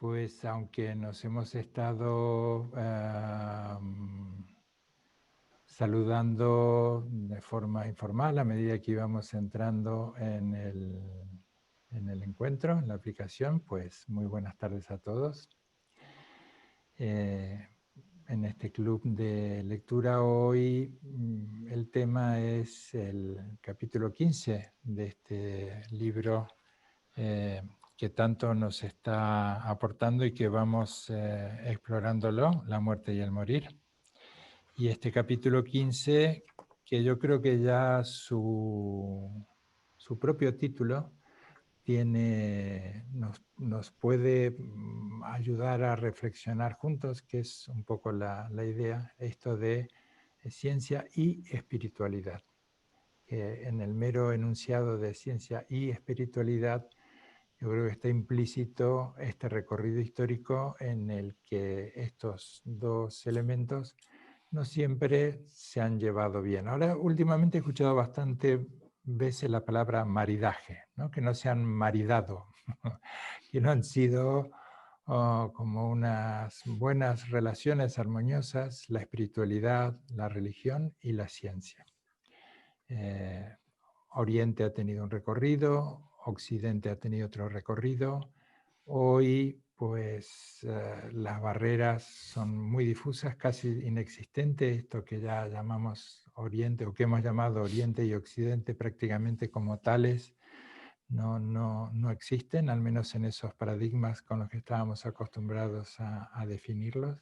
Pues aunque nos hemos estado saludando de forma informal a medida que íbamos entrando en el encuentro, en la aplicación, pues muy buenas tardes a todos. En este club de lectura hoy el tema es el capítulo 15 de este libro que tanto nos está aportando y que vamos explorándolo, La muerte y el morir. Y este capítulo 15, que yo creo que ya su propio título nos puede ayudar a reflexionar juntos, que es un poco la idea, esto de ciencia y espiritualidad. Que en el mero enunciado de ciencia y espiritualidad, yo creo que está implícito este recorrido histórico en el que estos dos elementos no siempre se han llevado bien. Ahora, últimamente he escuchado bastante veces la palabra maridaje, ¿no? Que no se han maridado, que no han sido como unas buenas relaciones armoniosas, la espiritualidad, la religión y la ciencia. Oriente ha tenido un recorrido, Occidente ha tenido otro recorrido. Hoy, pues, las barreras son muy difusas, casi inexistentes. Esto que ya llamamos Oriente, o que hemos llamado Oriente y Occidente prácticamente como tales, no existen, al menos en esos paradigmas con los que estábamos acostumbrados a definirlos.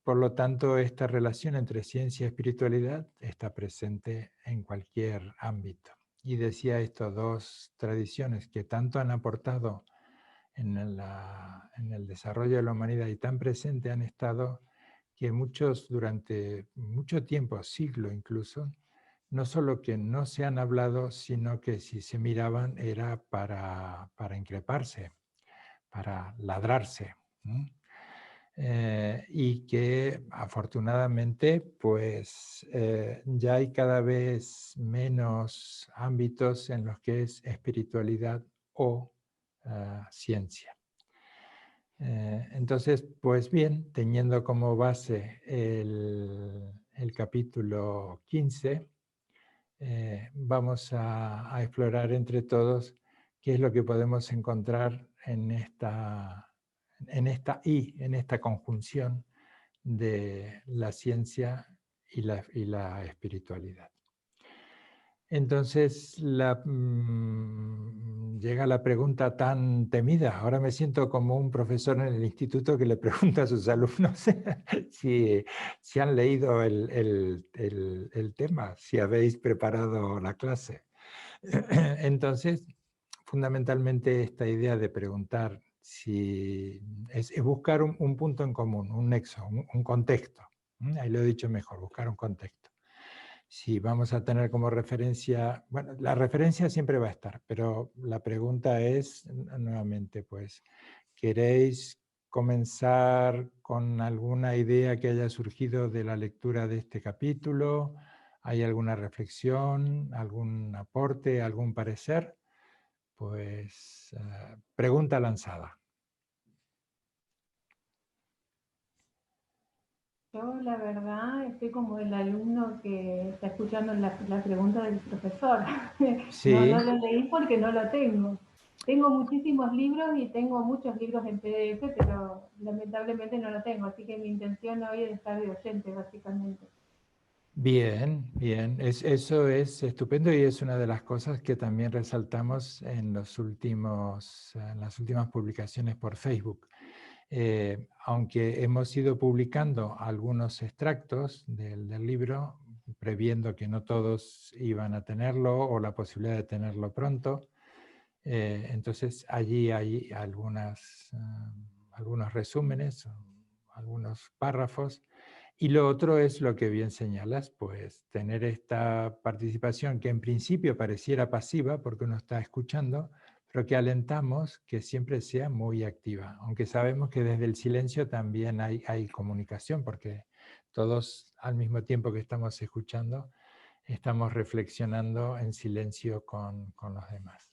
Por lo tanto, esta relación entre ciencia y espiritualidad está presente en cualquier ámbito. Y decía estas dos tradiciones que tanto han aportado en el desarrollo de la humanidad y tan presentes han estado, que muchos durante mucho tiempo, siglo incluso, no solo que no se han hablado, sino que si se miraban era para increparse, para ladrarse. Y que afortunadamente pues ya hay cada vez menos ámbitos en los que es espiritualidad o ciencia. Entonces, pues bien, teniendo como base el capítulo 15, vamos a explorar entre todos qué es lo que podemos encontrar en esta conjunción de la ciencia y la espiritualidad. Entonces llega la pregunta tan temida. Ahora me siento como un profesor en el instituto que le pregunta a sus alumnos si han leído el tema, si habéis preparado la clase. Entonces, fundamentalmente esta idea de preguntar si es buscar un punto en común, un nexo, un contexto. Ahí lo he dicho mejor, buscar un contexto. Si vamos a tener como referencia, bueno, la referencia siempre va a estar, pero la pregunta es, nuevamente, pues, ¿queréis comenzar con alguna idea que haya surgido de la lectura de este capítulo? ¿Hay alguna reflexión, algún aporte, algún parecer? Pues pregunta lanzada. Yo, la verdad, estoy como el alumno que está escuchando la pregunta del profesor. No, Sí. no lo leí porque no lo tengo. Tengo muchísimos libros y tengo muchos libros en PDF, pero lamentablemente no lo tengo. Así que mi intención hoy es estar de oyente, básicamente. Bien, bien. Eso es estupendo y es una de las cosas que también resaltamos en las últimas publicaciones por Facebook. Aunque hemos ido publicando algunos extractos del libro, previendo que no todos iban a tenerlo o la posibilidad de tenerlo pronto, entonces allí hay algunos resúmenes, algunos párrafos. Y lo otro es lo que bien señalas, pues tener esta participación que en principio pareciera pasiva porque uno está escuchando, pero que alentamos que siempre sea muy activa, aunque sabemos que desde el silencio también hay comunicación, porque todos al mismo tiempo que estamos escuchando, estamos reflexionando en silencio con los demás.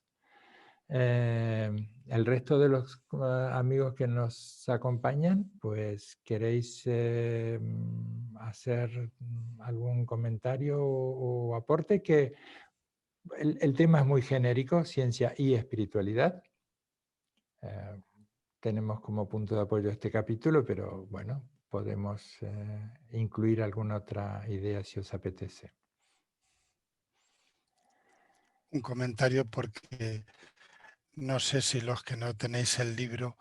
el resto de los amigos que nos acompañan, pues queréis hacer algún comentario o aporte, que el tema es muy genérico, ciencia y espiritualidad. Tenemos como punto de apoyo este capítulo, pero bueno, podemos incluir alguna otra idea si os apetece. Un comentario, porque no sé si los que no tenéis el libro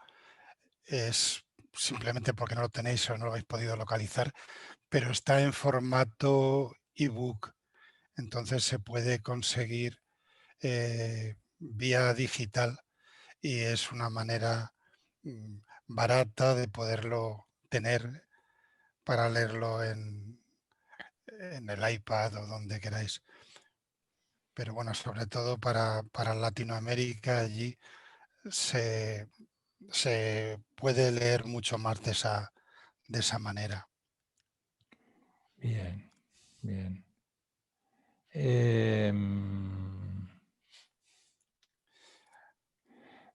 es simplemente porque no lo tenéis o no lo habéis podido localizar, pero está en formato ebook, entonces se puede conseguir vía digital y es una manera barata de poderlo tener para leerlo en el iPad o donde queráis. Pero bueno, sobre todo para Latinoamérica, allí se puede leer mucho más de esa manera. Bien, bien.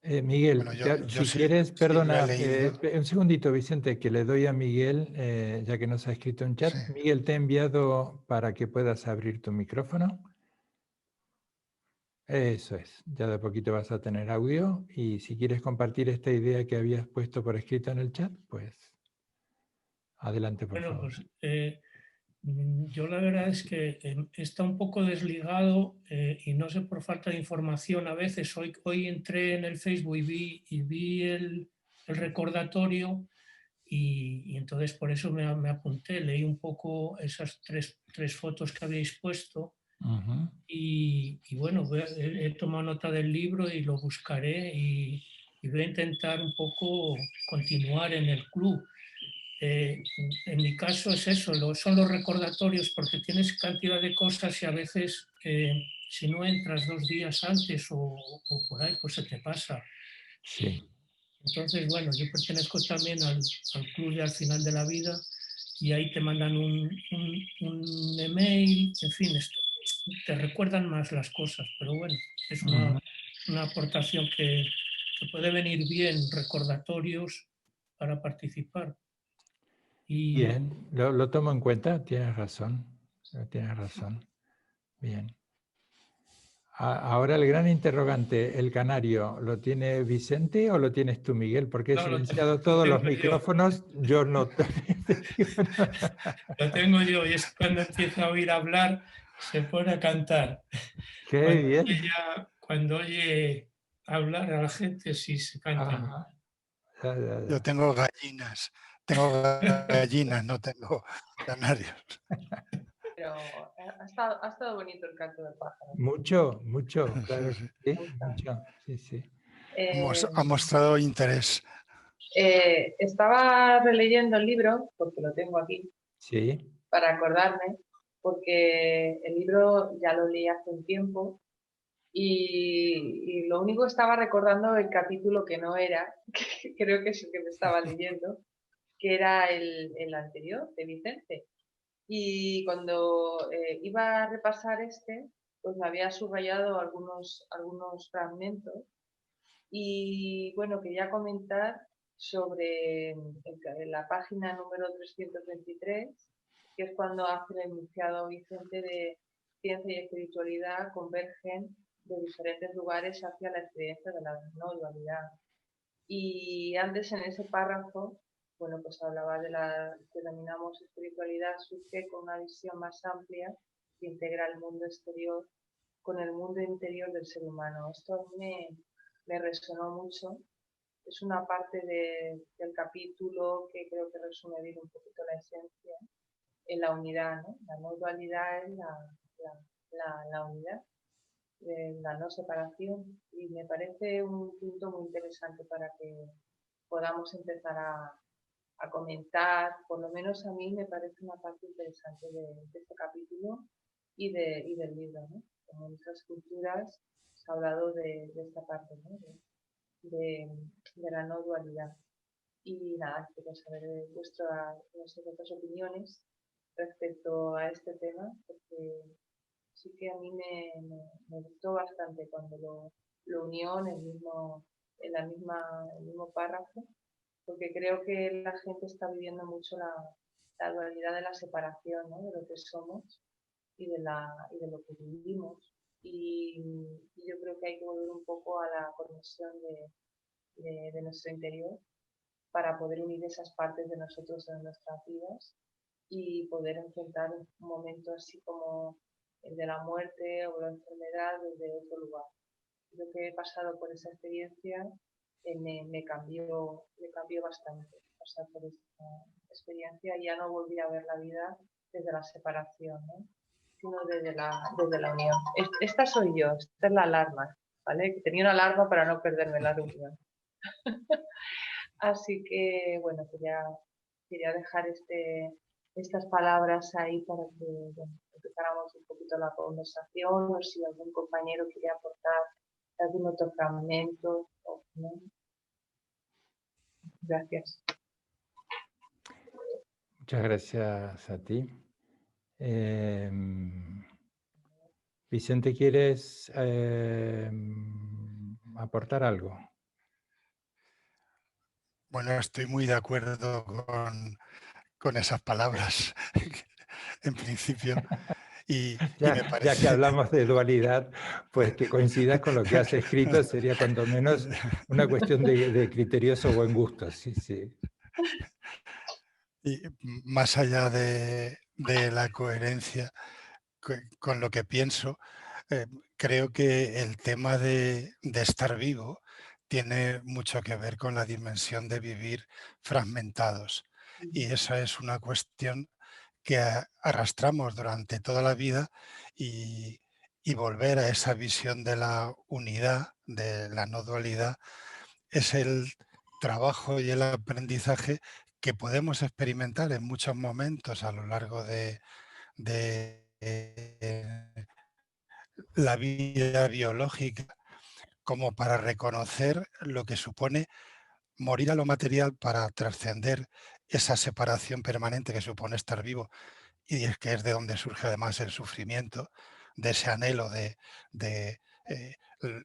Miguel, Bueno, yo si sí, quieres, sí lo he perdona, leído. un segundito, Vicente, que le doy a Miguel, ya que nos ha escrito en chat. Sí. Miguel, te he enviado para que puedas abrir tu micrófono. Eso es, ya de poquito vas a tener audio, y si quieres compartir esta idea que habías puesto por escrito en el chat, pues adelante, por favor. Pues yo la verdad es que está un poco desligado y no sé, por falta de información a veces. Hoy entré en el Facebook y vi el recordatorio y entonces por eso me apunté, leí un poco esas tres fotos que habéis puesto. Y bueno, he tomado nota del libro y lo buscaré y voy a intentar un poco continuar en el club. En mi caso es eso, son los recordatorios, porque tienes cantidad de cosas y a veces si no entras 2 días antes o por ahí, pues se te pasa. Sí. Entonces, bueno, yo pertenezco también al club de Al Final de la Vida y ahí te mandan un email, en fin, te recuerdan más las cosas, pero bueno, es una aportación que puede venir bien, recordatorios para participar. Bien, lo tomo en cuenta, tienes razón, Bien. Ahora el gran interrogante, ¿el canario lo tiene Vicente o lo tienes tú, Miguel? Porque he silenciado todos los micrófonos, yo no. Lo tengo yo, y es cuando empieza a oír hablar, se pone a cantar. Qué bien. Cuando oye hablar a la gente, sí se canta. Yo tengo gallinas, no tengo canarios. Pero ha estado bonito el canto del pájaro. Mucho, claro. Sí, mucho, sí. Ha mostrado interés. Estaba releyendo el libro, porque lo tengo aquí, sí, para acordarme, porque el libro ya lo leí hace un tiempo y lo único que estaba recordando el capítulo que no era, que creo que es el que me estaba leyendo, que era el anterior, de Vicente. Y cuando iba a repasar pues me había subrayado algunos fragmentos y bueno, quería comentar sobre la página número 323, que es cuando hace el enunciado Vicente de ciencia y espiritualidad convergen de diferentes lugares hacia la experiencia de la no dualidad. Y antes en ese párrafo, bueno, pues hablaba de la que denominamos espiritualidad, surge con una visión más amplia que integra el mundo exterior con el mundo interior del ser humano. Esto a mí me resonó mucho. Es una parte del capítulo que creo que resume bien un poquito la esencia en la unidad, ¿no? La no dualidad es la unidad, la no separación, y me parece un punto muy interesante para que podamos empezar a comentar. Por lo menos a mí me parece una parte interesante de este capítulo y del libro, ¿no? Como en otras culturas se ha hablado de esta parte, ¿no? de la no dualidad. Y nada, quiero saber vuestras opiniones respecto a este tema, porque sí que a mí me gustó bastante cuando lo unió en en el mismo párrafo, porque creo que la gente está viviendo mucho la dualidad de la separación, ¿no? De lo que somos y de lo que vivimos. Y yo creo que hay que volver un poco a la conexión de nuestro interior para poder unir esas partes de nosotros en nuestras vidas y poder enfrentar un momento así como el de la muerte o la enfermedad desde otro lugar. Yo que he pasado por esa experiencia me cambió bastante. Pasar por esta experiencia y ya no volví a ver la vida desde la separación, ¿no? Sino desde la unión. Esta soy yo, esta es la alarma, ¿vale? Tenía una alarma para no perderme la reunión. Así que, bueno, quería dejar estas palabras ahí para que empezáramos un poquito la conversación, o si algún compañero quiere aportar algún otro fragmento. ¿No? Gracias. Muchas gracias a ti. Vicente, ¿quieres aportar algo? Bueno, estoy muy de acuerdo con esas palabras, en principio. Y me parece... Ya que hablamos de dualidad, pues que coincidas con lo que has escrito sería cuanto menos una cuestión de criterioso buen gusto. Sí, sí. Y más allá de la coherencia con lo que pienso, creo que el tema de estar vivo tiene mucho que ver con la dimensión de vivir fragmentados. Y esa es una cuestión que arrastramos durante toda la vida y volver a esa visión de la unidad, de la no dualidad, es el trabajo y el aprendizaje que podemos experimentar en muchos momentos a lo largo de la vida biológica, como para reconocer lo que supone morir a lo material para trascender esa separación permanente que supone estar vivo, y es que es de donde surge además el sufrimiento, de ese anhelo de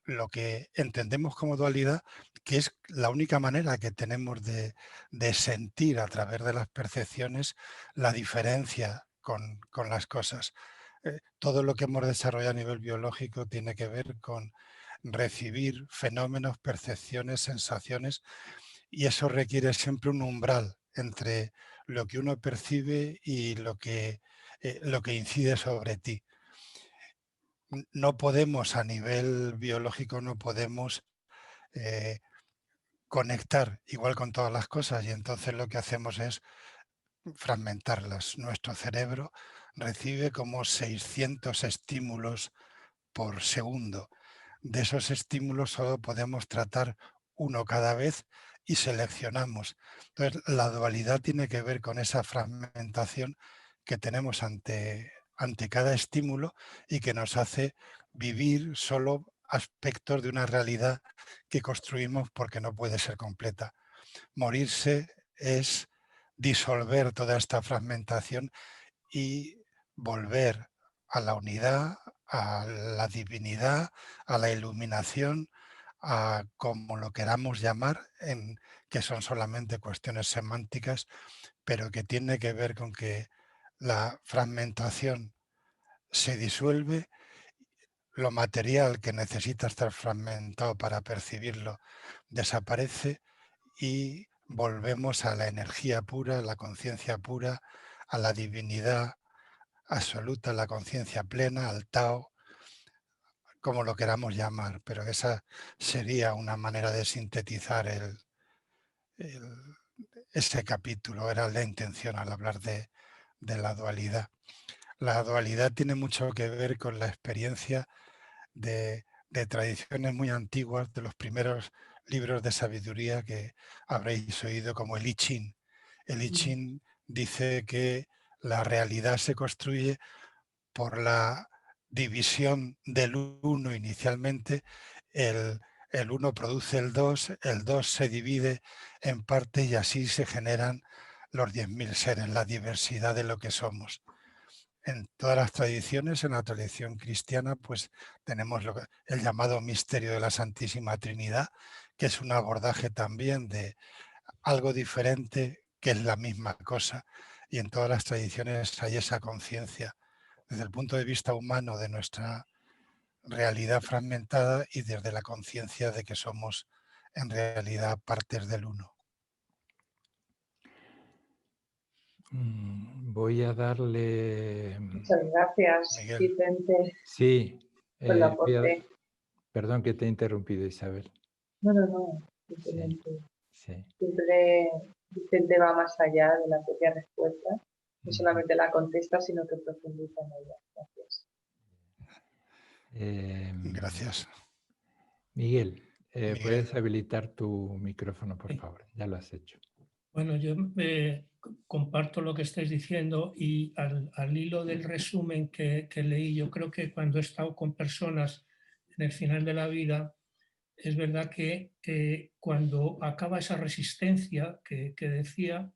lo que entendemos como dualidad, que es la única manera que tenemos de sentir a través de las percepciones la diferencia con las cosas. Todo lo que hemos desarrollado a nivel biológico tiene que ver con recibir fenómenos, percepciones, sensaciones, y eso requiere siempre un umbral entre lo que uno percibe y lo que incide sobre ti. No podemos, a nivel biológico, no podemos conectar igual con todas las cosas, y entonces lo que hacemos es fragmentarlas. Nuestro cerebro recibe como 600 estímulos por segundo. De esos estímulos solo podemos tratar uno cada vez y seleccionamos. Entonces, la dualidad tiene que ver con esa fragmentación que tenemos ante cada estímulo y que nos hace vivir solo aspectos de una realidad que construimos porque no puede ser completa. Morirse es disolver toda esta fragmentación y volver a la unidad, a la divinidad, a la iluminación, a como lo queramos llamar, que son solamente cuestiones semánticas, pero que tiene que ver con que la fragmentación se disuelve, lo material que necesita estar fragmentado para percibirlo desaparece y volvemos a la energía pura, a la conciencia pura, a la divinidad absoluta, la conciencia plena, al Tao, como lo queramos llamar, pero esa sería una manera de sintetizar ese capítulo, era la intención al hablar de la dualidad. La dualidad tiene mucho que ver con la experiencia de tradiciones muy antiguas, de los primeros libros de sabiduría que habréis oído, como el I Ching. El I Ching dice que la realidad se construye por la división del uno inicialmente. El uno produce el 2 se divide en parte y así se generan los 10.000 seres, la diversidad de lo que somos. en todas las tradiciones, en la tradición cristiana, pues tenemos el llamado misterio de la Santísima Trinidad, que es un abordaje también de algo diferente, que es la misma cosa, y en todas las tradiciones hay esa conciencia desde el punto de vista humano de nuestra realidad fragmentada y desde la conciencia de que somos en realidad partes del uno. Voy a darle... Muchas gracias, Miguel. Vicente, Sí, por el aporte. perdón que te he interrumpido, Isabel. No, Sí, simplemente. sí. Siempre Vicente va más allá de la propia respuesta, no solamente la contesta, sino que profundiza en ella. Gracias. Gracias. Miguel, Miguel. ¿puedes habilitar tu micrófono, por favor? Ya lo has hecho. Bueno, yo comparto lo que estáis diciendo y al hilo del resumen que leí, yo creo que cuando he estado con personas en el final de la vida, es verdad que cuando acaba esa resistencia que decía,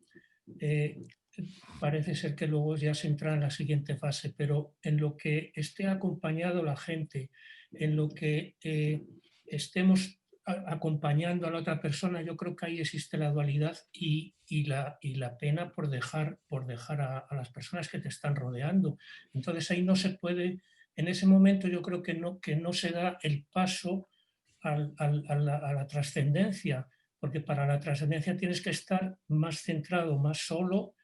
parece ser que luego ya se entra en la siguiente fase, pero en lo que esté acompañado la gente, en lo que estemos acompañando a la otra persona, yo creo que ahí existe la dualidad y la pena por dejar a las personas que te están rodeando. Entonces ahí no se puede, en ese momento yo creo que no se da el paso a la trascendencia, porque para la trascendencia tienes que estar más centrado, más solo,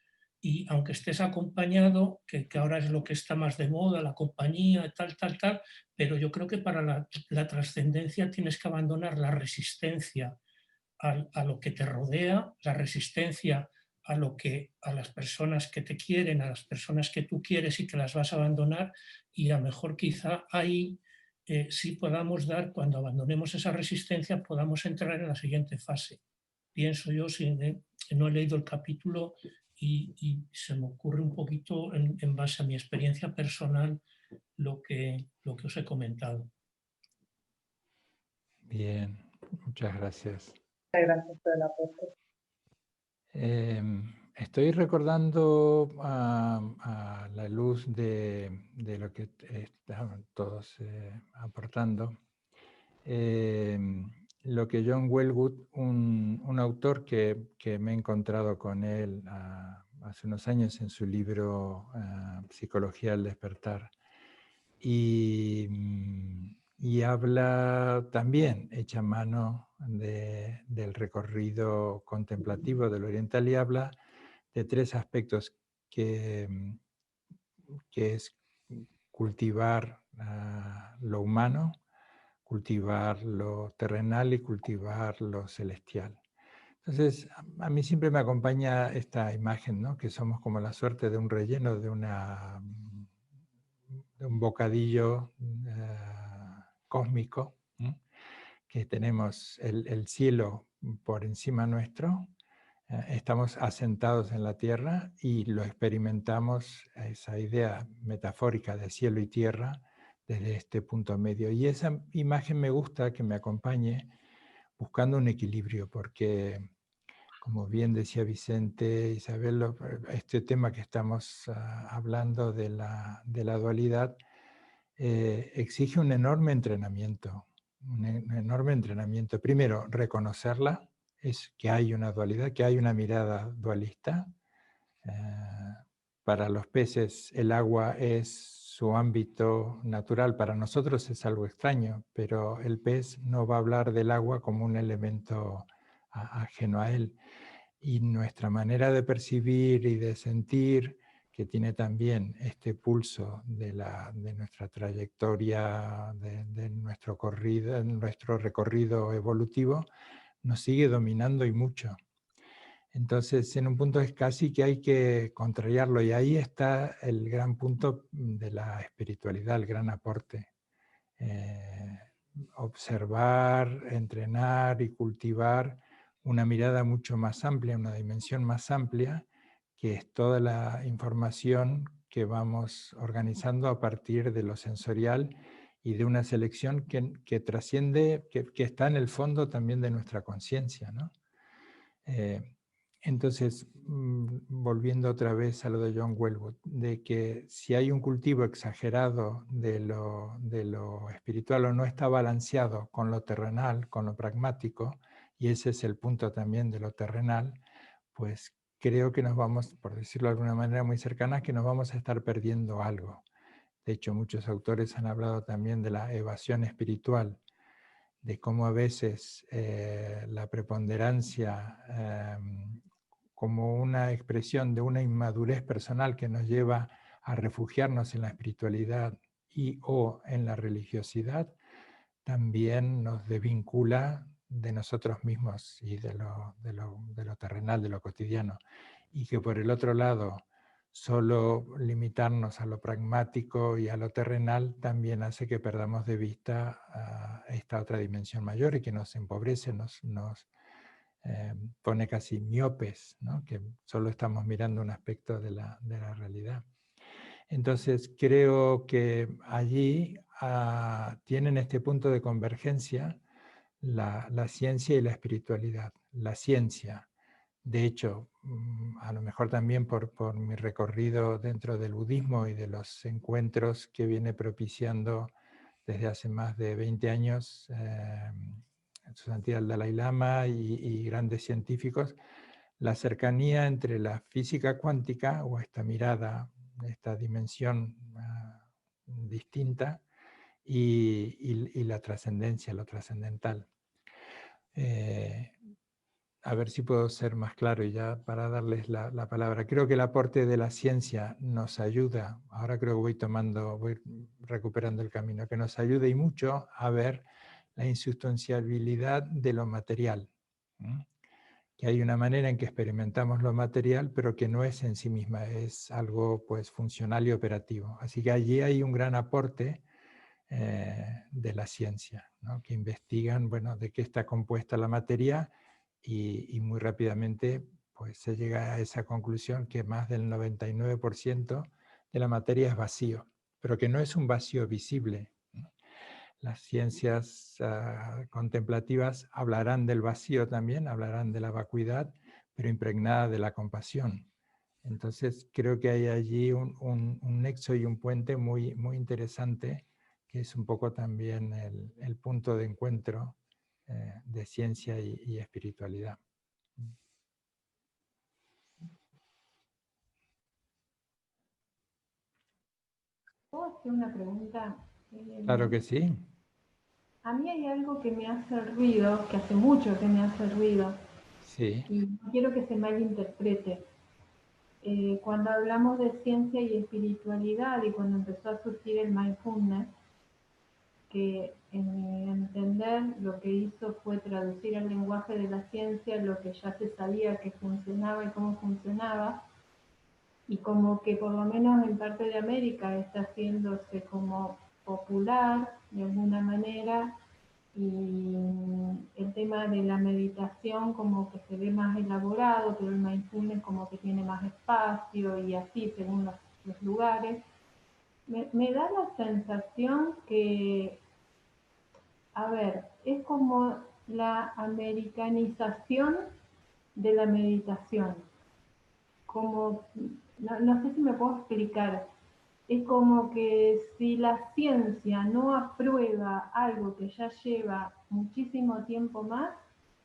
y aunque estés acompañado, que ahora es lo que está más de moda, la compañía, tal, pero yo creo que para la trascendencia tienes que abandonar la resistencia a lo que te rodea, la resistencia a las personas que te quieren, a las personas que tú quieres y que las vas a abandonar, y a lo mejor quizá ahí sí podamos dar, cuando abandonemos esa resistencia, podamos entrar en la siguiente fase. Pienso yo, no he leído el capítulo y se me ocurre un poquito en base a mi experiencia personal lo que os he comentado. Bien, muchas gracias. Muchas gracias por el aporte. Estoy recordando a la luz de lo que estaban todos aportando, lo que John Wellwood, un autor que me he encontrado con él hace unos años en su libro Psicología al despertar, y habla también, echa mano del recorrido contemplativo del oriental, y habla de tres aspectos que es cultivar lo humano, cultivar lo terrenal y cultivar lo celestial. Entonces, a mí siempre me acompaña esta imagen, ¿no? Que somos como la suerte de un relleno, de un bocadillo cósmico, ¿eh? Que tenemos el cielo por encima nuestro, estamos asentados en la tierra y lo experimentamos, esa idea metafórica de cielo y tierra, desde este punto medio. Y esa imagen me gusta que me acompañe buscando un equilibrio, porque, como bien decía Vicente, Isabel, este tema que estamos hablando de la dualidad exige un enorme entrenamiento. Un enorme entrenamiento. Primero, reconocerla, es que hay una dualidad, que hay una mirada dualista. Para los peces el agua es su ámbito natural, para nosotros es algo extraño, pero el pez no va a hablar del agua como un elemento ajeno a él. Y nuestra manera de percibir y de sentir, que tiene también este pulso de nuestra trayectoria, de nuestro recorrido evolutivo, nos sigue dominando y mucho. Entonces, en un punto es casi que hay que contrariarlo, y ahí está el gran punto de la espiritualidad, el gran aporte. Observar, entrenar y cultivar una mirada mucho más amplia, una dimensión más amplia, que es toda la información que vamos organizando a partir de lo sensorial y de una selección que trasciende, que está en el fondo también de nuestra conciencia, ¿no? Entonces, volviendo otra vez a lo de John Welwood, de que si hay un cultivo exagerado de lo espiritual o no está balanceado con lo terrenal, con lo pragmático, y ese es el punto también de lo terrenal, pues creo que nos vamos, por decirlo de alguna manera muy cercana, que nos vamos a estar perdiendo algo. De hecho, muchos autores han hablado también de la evasión espiritual, de cómo a veces la preponderancia como una expresión de una inmadurez personal que nos lleva a refugiarnos en la espiritualidad y o en la religiosidad, también nos desvincula de nosotros mismos y de lo terrenal, de lo cotidiano. Y que por el otro lado, solo limitarnos a lo pragmático y a lo terrenal también hace que perdamos de vista esta otra dimensión mayor y que nos empobrece, nos pone casi miopes, ¿no? Que solo estamos mirando un aspecto de la realidad. Entonces creo que allí tienen este punto de convergencia la ciencia y la espiritualidad. La ciencia, de hecho, a lo mejor también por mi recorrido dentro del budismo y de los encuentros que viene propiciando desde hace más de 20 años su santidad el Dalai Lama y grandes científicos, la cercanía entre la física cuántica o esta mirada, esta dimensión distinta y la trascendencia, lo trascendental. A ver si puedo ser más claro y ya para darles la palabra. Creo que el aporte de la ciencia nos ayuda, ahora creo que voy recuperando el camino, que nos ayude y mucho a ver la insustanciabilidad de lo material. Que hay una manera en que experimentamos lo material, pero que no es en sí misma, es algo pues funcional y operativo. Así que allí hay un gran aporte de la ciencia, ¿no? Que investigan, bueno, de qué está compuesta la materia y muy rápidamente pues se llega a esa conclusión que más del 99% de la materia es vacío, pero que no es un vacío visible. Las ciencias contemplativas hablarán del vacío también, hablarán de la vacuidad, pero impregnada de la compasión. Entonces creo que hay allí un nexo y un puente muy, muy interesante, que es un poco también el punto de encuentro de ciencia y espiritualidad. ¿Puedo hacer una pregunta? Claro que sí. A mí hay algo que me hace ruido, que hace mucho que me hace ruido, Sí. y no quiero que se malinterprete. Cuando hablamos de ciencia y espiritualidad y cuando empezó a surgir el mindfulness, que en mi entender lo que hizo fue traducir al lenguaje de la ciencia lo que ya se sabía que funcionaba y cómo funcionaba, y como que por lo menos en parte de América está haciéndose como popular de alguna manera, y el tema de la meditación como que se ve más elaborado, pero el mindfulness como que tiene más espacio y así según los lugares. Me da la sensación que, a ver, es como la americanización de la meditación. Como, no sé si me puedo explicar. Es como que si la ciencia no aprueba algo que ya lleva muchísimo tiempo más,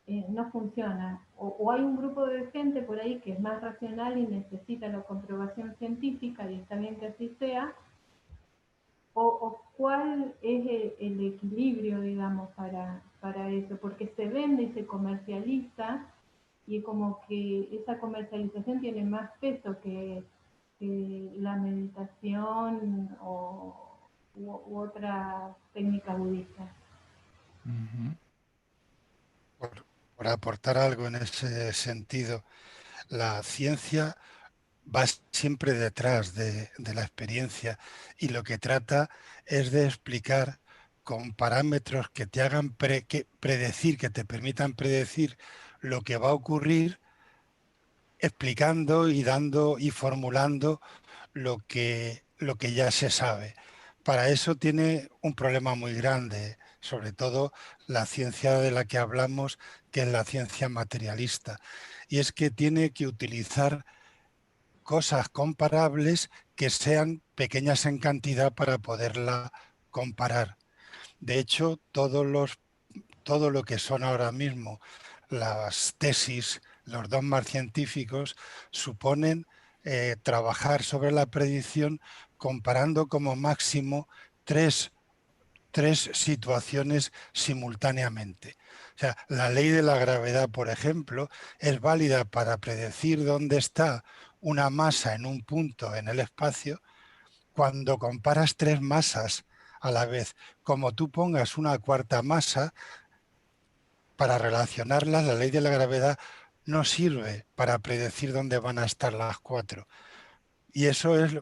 no funciona. O hay un grupo de gente por ahí que es más racional y necesita la comprobación científica, y está bien que así sea, o cuál es el equilibrio, digamos, para eso, porque se vende y se comercializa, y como que esa comercialización tiene más peso que la meditación u otra técnica budista. Por aportar algo en ese sentido, la ciencia va siempre detrás de la experiencia y lo que trata es de explicar con parámetros que te hagan predecir, que te permitan predecir lo que va a ocurrir, explicando y dando y formulando lo que ya se sabe. Para eso tiene un problema muy grande, sobre todo la ciencia de la que hablamos, que es la ciencia materialista. Y es que tiene que utilizar cosas comparables que sean pequeñas en cantidad para poderla comparar. De hecho, todo lo que son ahora mismo las tesis, los dogmas científicos, suponen trabajar sobre la predicción comparando como máximo tres situaciones simultáneamente. O sea, la ley de la gravedad, por ejemplo, es válida para predecir dónde está una masa en un punto en el espacio cuando comparas tres masas a la vez. Como tú pongas una cuarta masa, para relacionarlas, la ley de la gravedad no sirve para predecir dónde van a estar las cuatro. Y eso es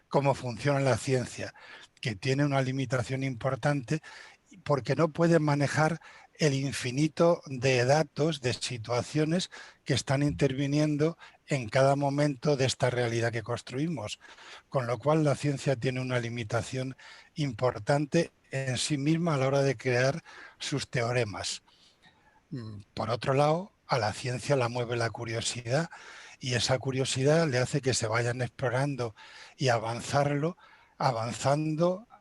cómo funciona la ciencia, que tiene una limitación importante porque no puede manejar el infinito de datos, de situaciones que están interviniendo en cada momento de esta realidad que construimos. Con lo cual la ciencia tiene una limitación importante en sí misma a la hora de crear sus teoremas. Por otro lado, a la ciencia la mueve la curiosidad y esa curiosidad le hace que se vayan explorando y avanzando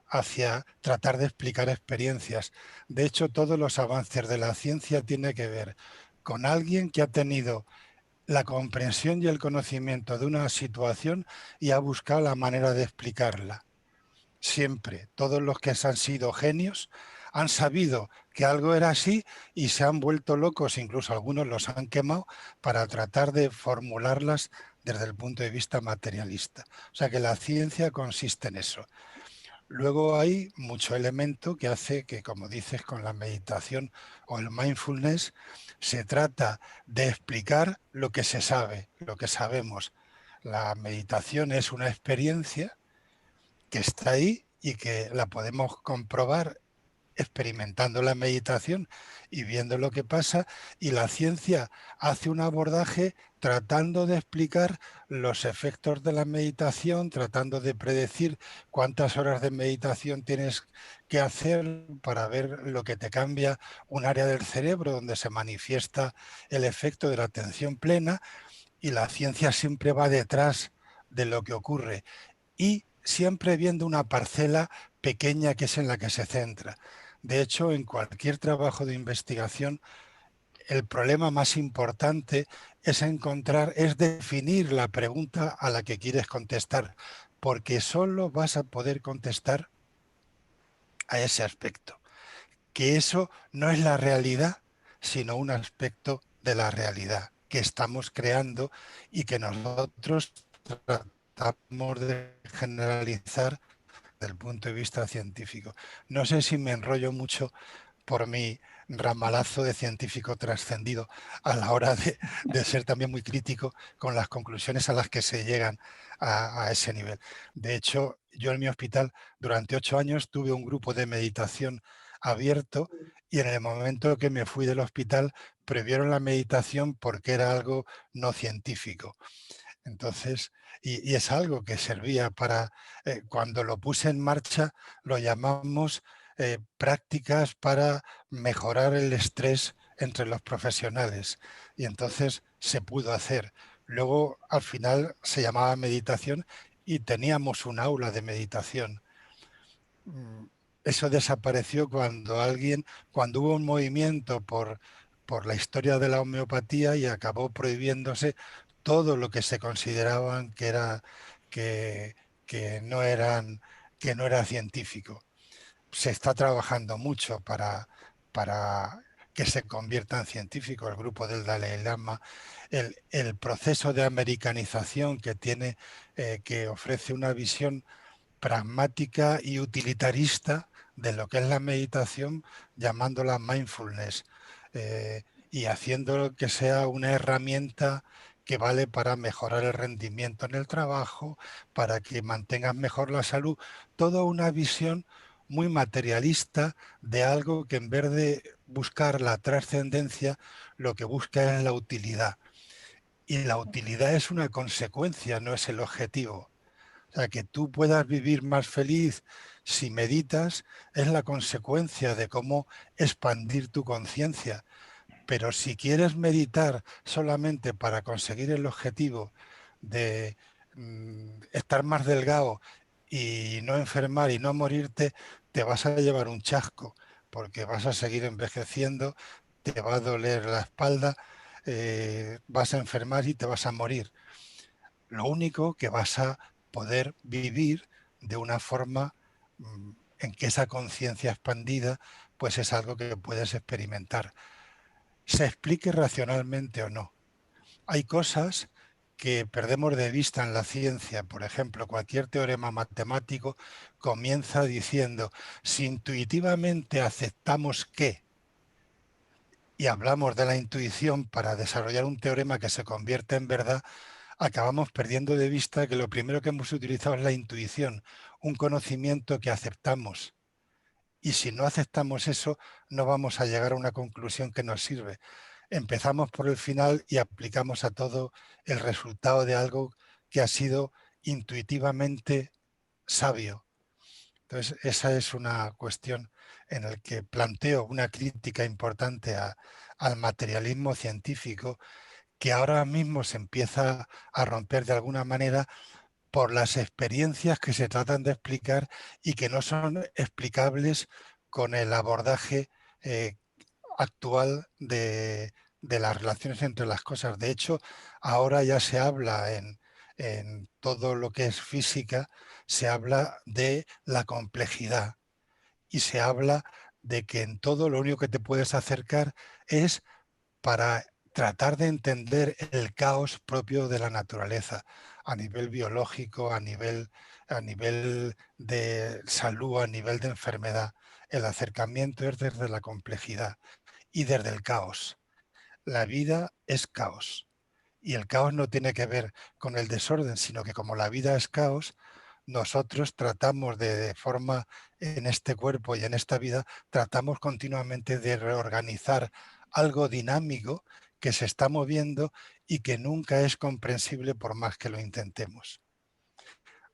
hacia tratar de explicar experiencias. De hecho, todos los avances de la ciencia tienen que ver con alguien que ha tenido la comprensión y el conocimiento de una situación y ha buscado la manera de explicarla. Siempre, todos los que han sido genios han sabido que algo era así y se han vuelto locos, incluso algunos los han quemado, para tratar de formularlas desde el punto de vista materialista. O sea que la ciencia consiste en eso. Luego hay mucho elemento que hace que, como dices, con la meditación o el mindfulness, se trata de explicar lo que se sabe, lo que sabemos. La meditación es una experiencia que está ahí y que la podemos comprobar experimentando la meditación y viendo lo que pasa, y la ciencia hace un abordaje tratando de explicar los efectos de la meditación, tratando de predecir cuántas horas de meditación tienes que hacer para ver lo que te cambia un área del cerebro donde se manifiesta el efecto de la atención plena, y la ciencia siempre va detrás de lo que ocurre y siempre viendo una parcela pequeña que es en la que se centra. De hecho, en cualquier trabajo de investigación, el problema más importante es definir la pregunta a la que quieres contestar, porque solo vas a poder contestar a ese aspecto. Que eso no es la realidad, sino un aspecto de la realidad que estamos creando y que nosotros tratamos de generalizar desde el punto de vista científico. No sé si me enrollo mucho por mi ramalazo de científico trascendido a la hora de ser también muy crítico con las conclusiones a las que se llegan a ese nivel. De hecho, yo en mi hospital durante 8 años tuve un grupo de meditación abierto y en el momento que me fui del hospital prohibieron la meditación porque era algo no científico. Entonces, y es algo que servía para, cuando lo puse en marcha, lo llamamos prácticas para mejorar el estrés entre los profesionales. Y entonces se pudo hacer. Luego, al final, se llamaba meditación y teníamos un aula de meditación. Eso desapareció cuando hubo un movimiento por la historia de la homeopatía y acabó prohibiéndose todo lo que se consideraban que no era científico. Se está trabajando mucho para que se convierta en científico. El grupo del Dalai Lama, el proceso de americanización que tiene, que ofrece una visión pragmática y utilitarista de lo que es la meditación, llamándola mindfulness, y haciendo que sea una herramienta que vale para mejorar el rendimiento en el trabajo, para que mantengas mejor la salud, toda una visión muy materialista de algo que en vez de buscar la trascendencia, lo que busca es la utilidad. Y la utilidad es una consecuencia, no es el objetivo. O sea, que tú puedas vivir más feliz si meditas es la consecuencia de cómo expandir tu conciencia. Pero si quieres meditar solamente para conseguir el objetivo de estar más delgado y no enfermar y no morirte, te vas a llevar un chasco, porque vas a seguir envejeciendo, te va a doler la espalda, vas a enfermar y te vas a morir. Lo único que vas a poder vivir de una forma en que esa conciencia expandida pues es algo que puedes experimentar, se explique racionalmente o no. Hay cosas que perdemos de vista en la ciencia. Por ejemplo, cualquier teorema matemático comienza diciendo, si intuitivamente aceptamos que, y hablamos de la intuición para desarrollar un teorema que se convierte en verdad, acabamos perdiendo de vista que lo primero que hemos utilizado es la intuición, un conocimiento que aceptamos. Y si no aceptamos eso, no vamos a llegar a una conclusión que nos sirve. Empezamos por el final y aplicamos a todo el resultado de algo que ha sido intuitivamente sabio. Entonces, esa es una cuestión en la que planteo una crítica importante al materialismo científico, que ahora mismo se empieza a romper de alguna manera por las experiencias que se tratan de explicar y que no son explicables con el abordaje actual de las relaciones entre las cosas. De hecho, ahora ya se habla en todo lo que es física, se habla de la complejidad y se habla de que en todo lo único que te puedes acercar es para tratar de entender el caos propio de la naturaleza a nivel biológico, a nivel de salud, a nivel de enfermedad. El acercamiento es desde la complejidad y desde el caos. La vida es caos y el caos no tiene que ver con el desorden, sino que como la vida es caos, nosotros tratamos de forma en este cuerpo y en esta vida, tratamos continuamente de reorganizar algo dinámico que se está moviendo y que nunca es comprensible por más que lo intentemos.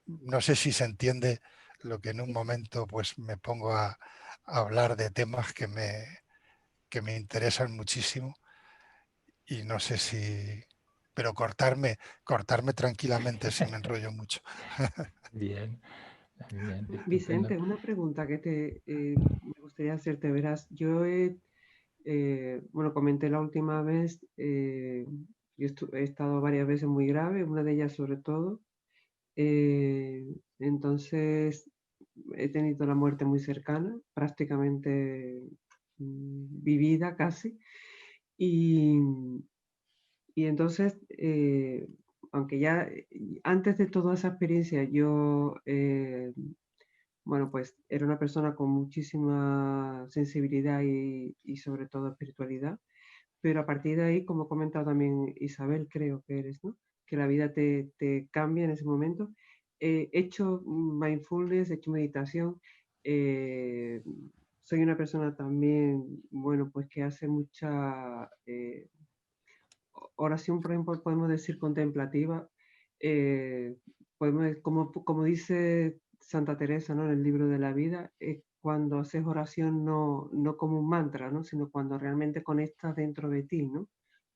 No sé si se entiende lo que en un momento pues me pongo a hablar de temas que me interesan muchísimo y no sé si... Pero cortarme tranquilamente si me enrollo mucho. Bien, bien, estupendo. Vicente, una pregunta que me gustaría hacerte. Verás, yo bueno, comenté la última vez, yo he estado varias veces muy grave, una de ellas sobre todo. Entonces, he tenido la muerte muy cercana, prácticamente vivida casi. Y entonces, aunque ya antes de toda esa experiencia yo, bueno, pues era una persona con muchísima sensibilidad y sobre todo espiritualidad, pero a partir de ahí, como ha comentado también Isabel, creo que eres, ¿no? Que la vida te cambia en ese momento. He hecho mindfulness, he hecho meditación, soy una persona también, bueno, pues que hace mucha oración, por ejemplo, podemos decir contemplativa, como dice Santa Teresa, ¿no? En el libro de la vida, es cuando haces oración no como un mantra, ¿no? Sino cuando realmente conectas dentro de ti, ¿no?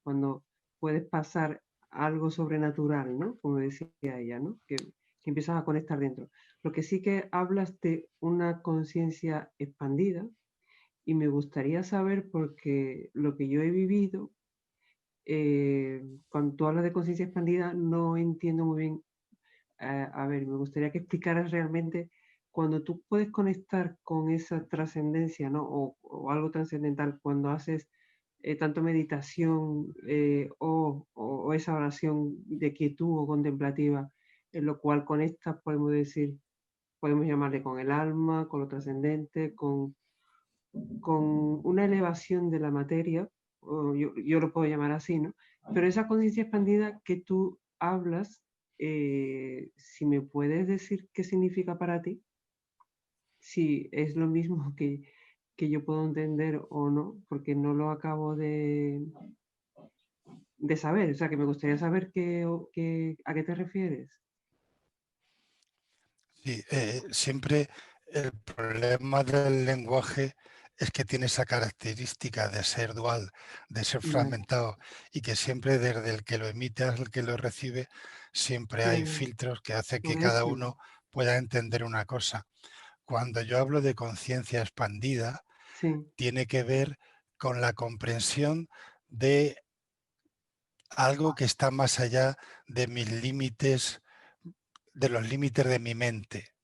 Cuando puedes pasar algo sobrenatural, ¿no? Como decía ella, ¿no? Que empiezas a conectar dentro. Lo que sí que hablas de una conciencia expandida y me gustaría saber porque lo que yo he vivido cuando tú hablas de conciencia expandida, no entiendo muy bien. A ver, me gustaría que explicaras realmente cuando tú puedes conectar con esa trascendencia, ¿no? O algo trascendental, cuando haces tanto meditación o esa oración de quietud o contemplativa, en lo cual conectas, podemos decir, podemos llamarle con el alma, con lo trascendente, con una elevación de la materia, o yo lo puedo llamar así, ¿no? Pero esa conciencia expandida que tú hablas, si me puedes decir qué significa para ti, si es lo mismo que yo puedo entender o no, porque no lo acabo de saber, o sea, que me gustaría saber a qué te refieres. Sí, siempre el problema del lenguaje es que tiene esa característica de ser dual, de ser Vale. fragmentado, y que siempre desde el que lo emite al que lo recibe, siempre hay Claro, filtros que hacen que por cada eso. uno pueda entender una cosa. Cuando yo hablo de conciencia expandida, Sí, tiene que ver con la comprensión de algo que está más allá de mis límites, de los límites de mi mente.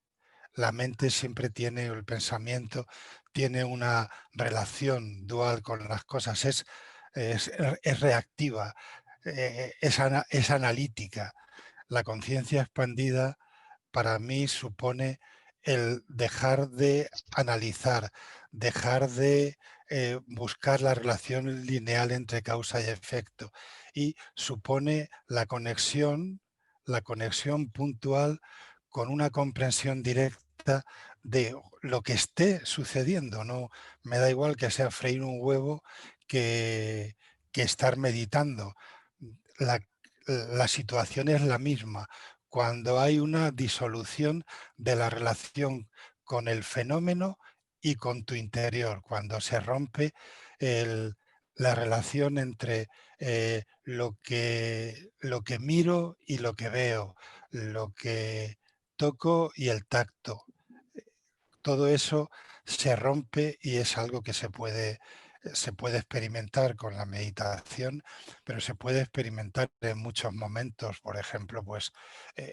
La mente siempre tiene, el pensamiento tiene una relación dual con las cosas, es reactiva, es analítica. La conciencia expandida para mí supone el dejar de analizar, dejar de buscar la relación lineal entre causa y efecto, y supone la conexión puntual con una comprensión directa de lo que esté sucediendo. No me da igual que sea freír un huevo que estar meditando. La, la situación es la misma. Cuando hay una disolución de la relación con el fenómeno y con tu interior, cuando se rompe la relación entre lo que miro y lo que veo, lo que toco y el tacto. Todo eso se rompe y es algo que se puede experimentar con la meditación, pero se puede experimentar en muchos momentos. Por ejemplo, pues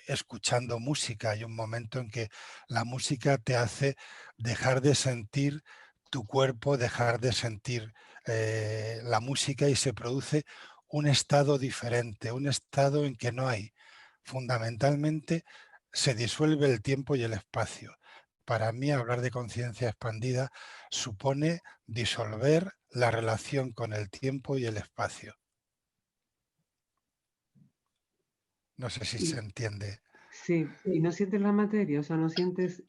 escuchando música. Hay un momento en que la música te hace dejar de sentir tu cuerpo, dejar de sentir la música, y se produce un estado diferente, un estado en que no hay. Fundamentalmente se disuelve el tiempo y el espacio. Para mí, hablar de conciencia expandida supone disolver la relación con el tiempo y el espacio. No sé si se y entiende. sí, y no sientes la materia, o sea, no sientes,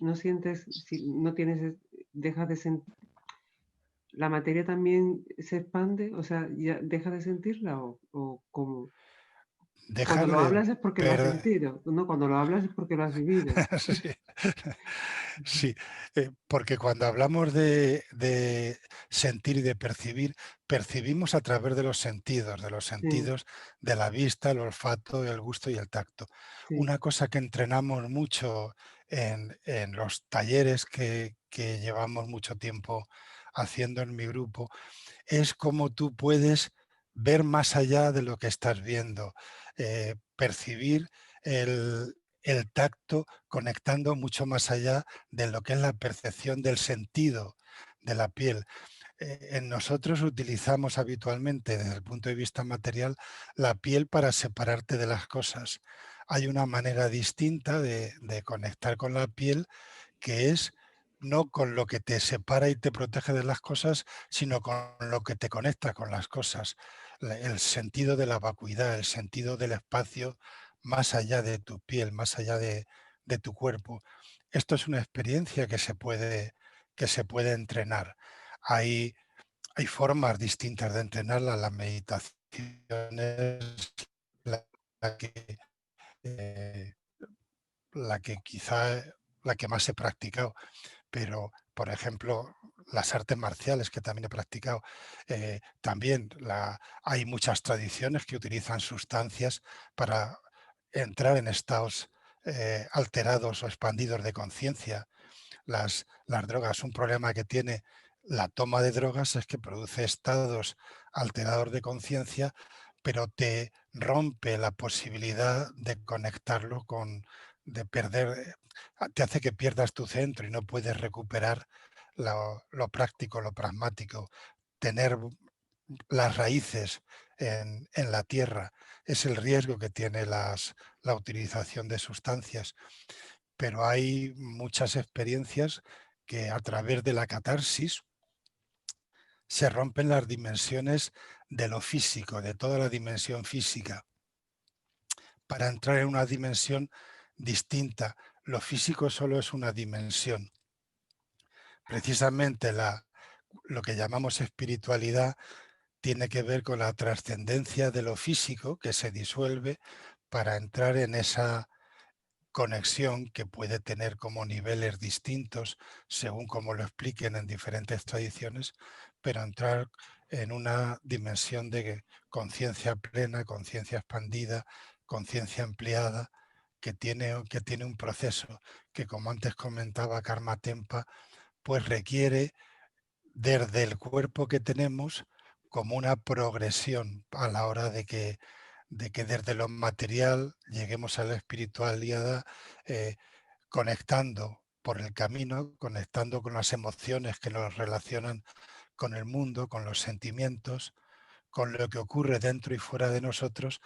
si no tienes, dejas de sentir, la materia también se expande, o sea, ya dejas de sentirla o cómo. Cuando Dejar lo de hablas es porque lo has per- sentido, no, cuando lo hablas es porque lo has vivido. Sí, sí, porque cuando hablamos de sentir y de percibir, percibimos a través de los Sí, sentidos de la vista, el olfato, el gusto y el tacto. sí, Una cosa que entrenamos mucho en los talleres que llevamos mucho tiempo haciendo en mi grupo es cómo tú puedes ver más allá de lo que estás viendo, percibir el tacto conectando mucho más allá de lo que es la percepción del sentido de la piel. En nosotros utilizamos habitualmente, desde el punto de vista material, la piel para separarte de las cosas. Hay una manera distinta de conectar con la piel, que es no con lo que te separa y te protege de las cosas, sino con lo que te conecta con las cosas. El sentido de la vacuidad, el sentido del espacio más allá de tu piel, más allá de tu cuerpo. Esto es una experiencia que se puede entrenar. Hay, hay formas distintas de entrenarla. La meditación es la que, eh, la que quizá la que más he practicado, pero por ejemplo las artes marciales que también he practicado, también hay muchas tradiciones que utilizan sustancias para entrar en estados alterados o expandidos de conciencia. Las drogas, un problema que tiene la toma de drogas es que produce estados alterados de conciencia, pero te rompe la posibilidad de conectarlo de perder, te hace que pierdas tu centro y no puedes recuperar lo práctico, lo pragmático, tener las raíces en la tierra. Es el riesgo que tiene la utilización de sustancias, pero hay muchas experiencias que a través de la catarsis se rompen las dimensiones de lo físico, de toda la dimensión física, para entrar en una dimensión distinta. Lo físico solo es una dimensión. Precisamente lo que llamamos espiritualidad tiene que ver con la trascendencia de lo físico que se disuelve para entrar en esa conexión que puede tener como niveles distintos según como lo expliquen en diferentes tradiciones, pero entrar en una dimensión de conciencia plena, conciencia expandida, conciencia ampliada, que tiene un proceso que, como antes comentaba Karma Tempa, pues requiere desde el cuerpo que tenemos como una progresión a la hora de que desde lo material lleguemos a la espiritualidad, conectando por el camino, conectando con las emociones que nos relacionan con el mundo, con los sentimientos, con lo que ocurre dentro y fuera de nosotros,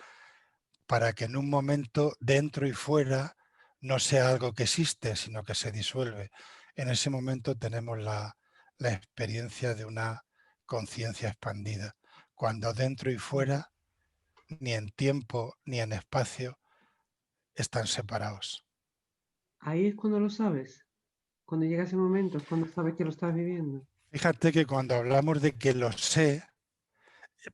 para que en un momento dentro y fuera no sea algo que existe, sino que se disuelve. En ese momento tenemos la experiencia de una conciencia expandida, cuando dentro y fuera, ni en tiempo ni en espacio, están separados. Ahí es cuando lo sabes. Cuando llega ese momento es cuando sabes que lo estás viviendo. Fíjate que cuando hablamos de que lo sé,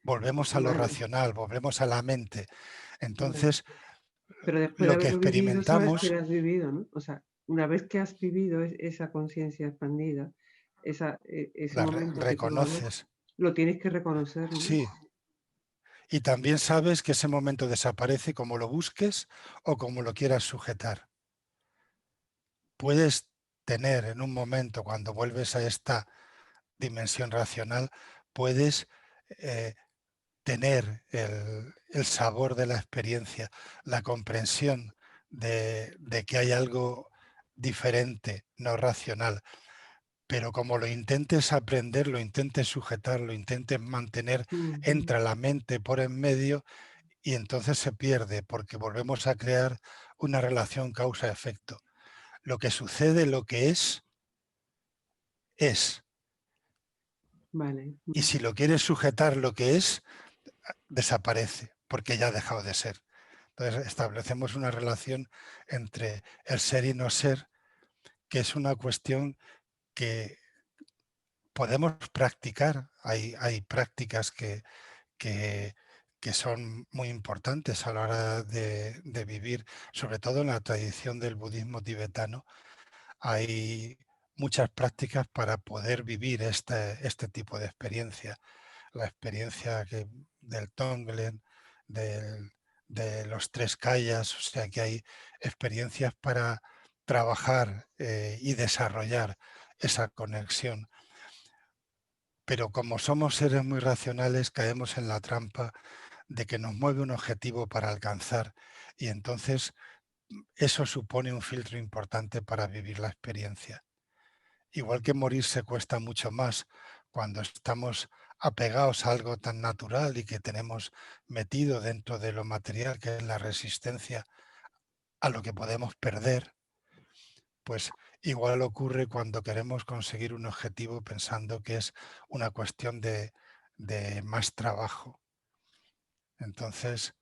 volvemos a lo Vale, racional, volvemos a la mente. vale. Entonces, Pero después de lo que haberlo vivido, sabes que experimentamos, lo has vivido, ¿no? O sea, una vez que has vivido esa conciencia expandida, ese la momento que tú lo ves, reconoces. lo tienes que reconocer, ¿no? Sí, y también sabes que ese momento desaparece como lo busques o como lo quieras sujetar. Puedes tener en un momento, cuando vuelves a esta dimensión racional, puedes tener el sabor de la experiencia, la comprensión de que hay algo diferente, no racional. Pero como lo intentes aprender, lo intentes sujetar, lo intentes mantener, entra la mente por en medio y entonces se pierde, porque volvemos a crear una relación causa-efecto. Lo que sucede, lo que es. Vale. Y si lo quieres sujetar lo que es, desaparece, porque ya ha dejado de ser. Entonces establecemos una relación entre el ser y no ser, que es una cuestión que podemos practicar. Hay prácticas que son muy importantes a la hora de vivir, sobre todo en la tradición del budismo tibetano. Hay muchas prácticas para poder vivir este tipo de experiencia. La experiencia del Tonglen, de los tres kayas, o sea que hay experiencias para trabajar y desarrollar esa conexión. Pero como somos seres muy racionales, caemos en la trampa de que nos mueve un objetivo para alcanzar y entonces eso supone un filtro importante para vivir la experiencia. Igual que morirse cuesta mucho más cuando estamos apegados a algo tan natural y que tenemos metido dentro de lo material, que es la resistencia a lo que podemos perder, pues igual ocurre cuando queremos conseguir un objetivo pensando que es una cuestión de más trabajo. Entonces,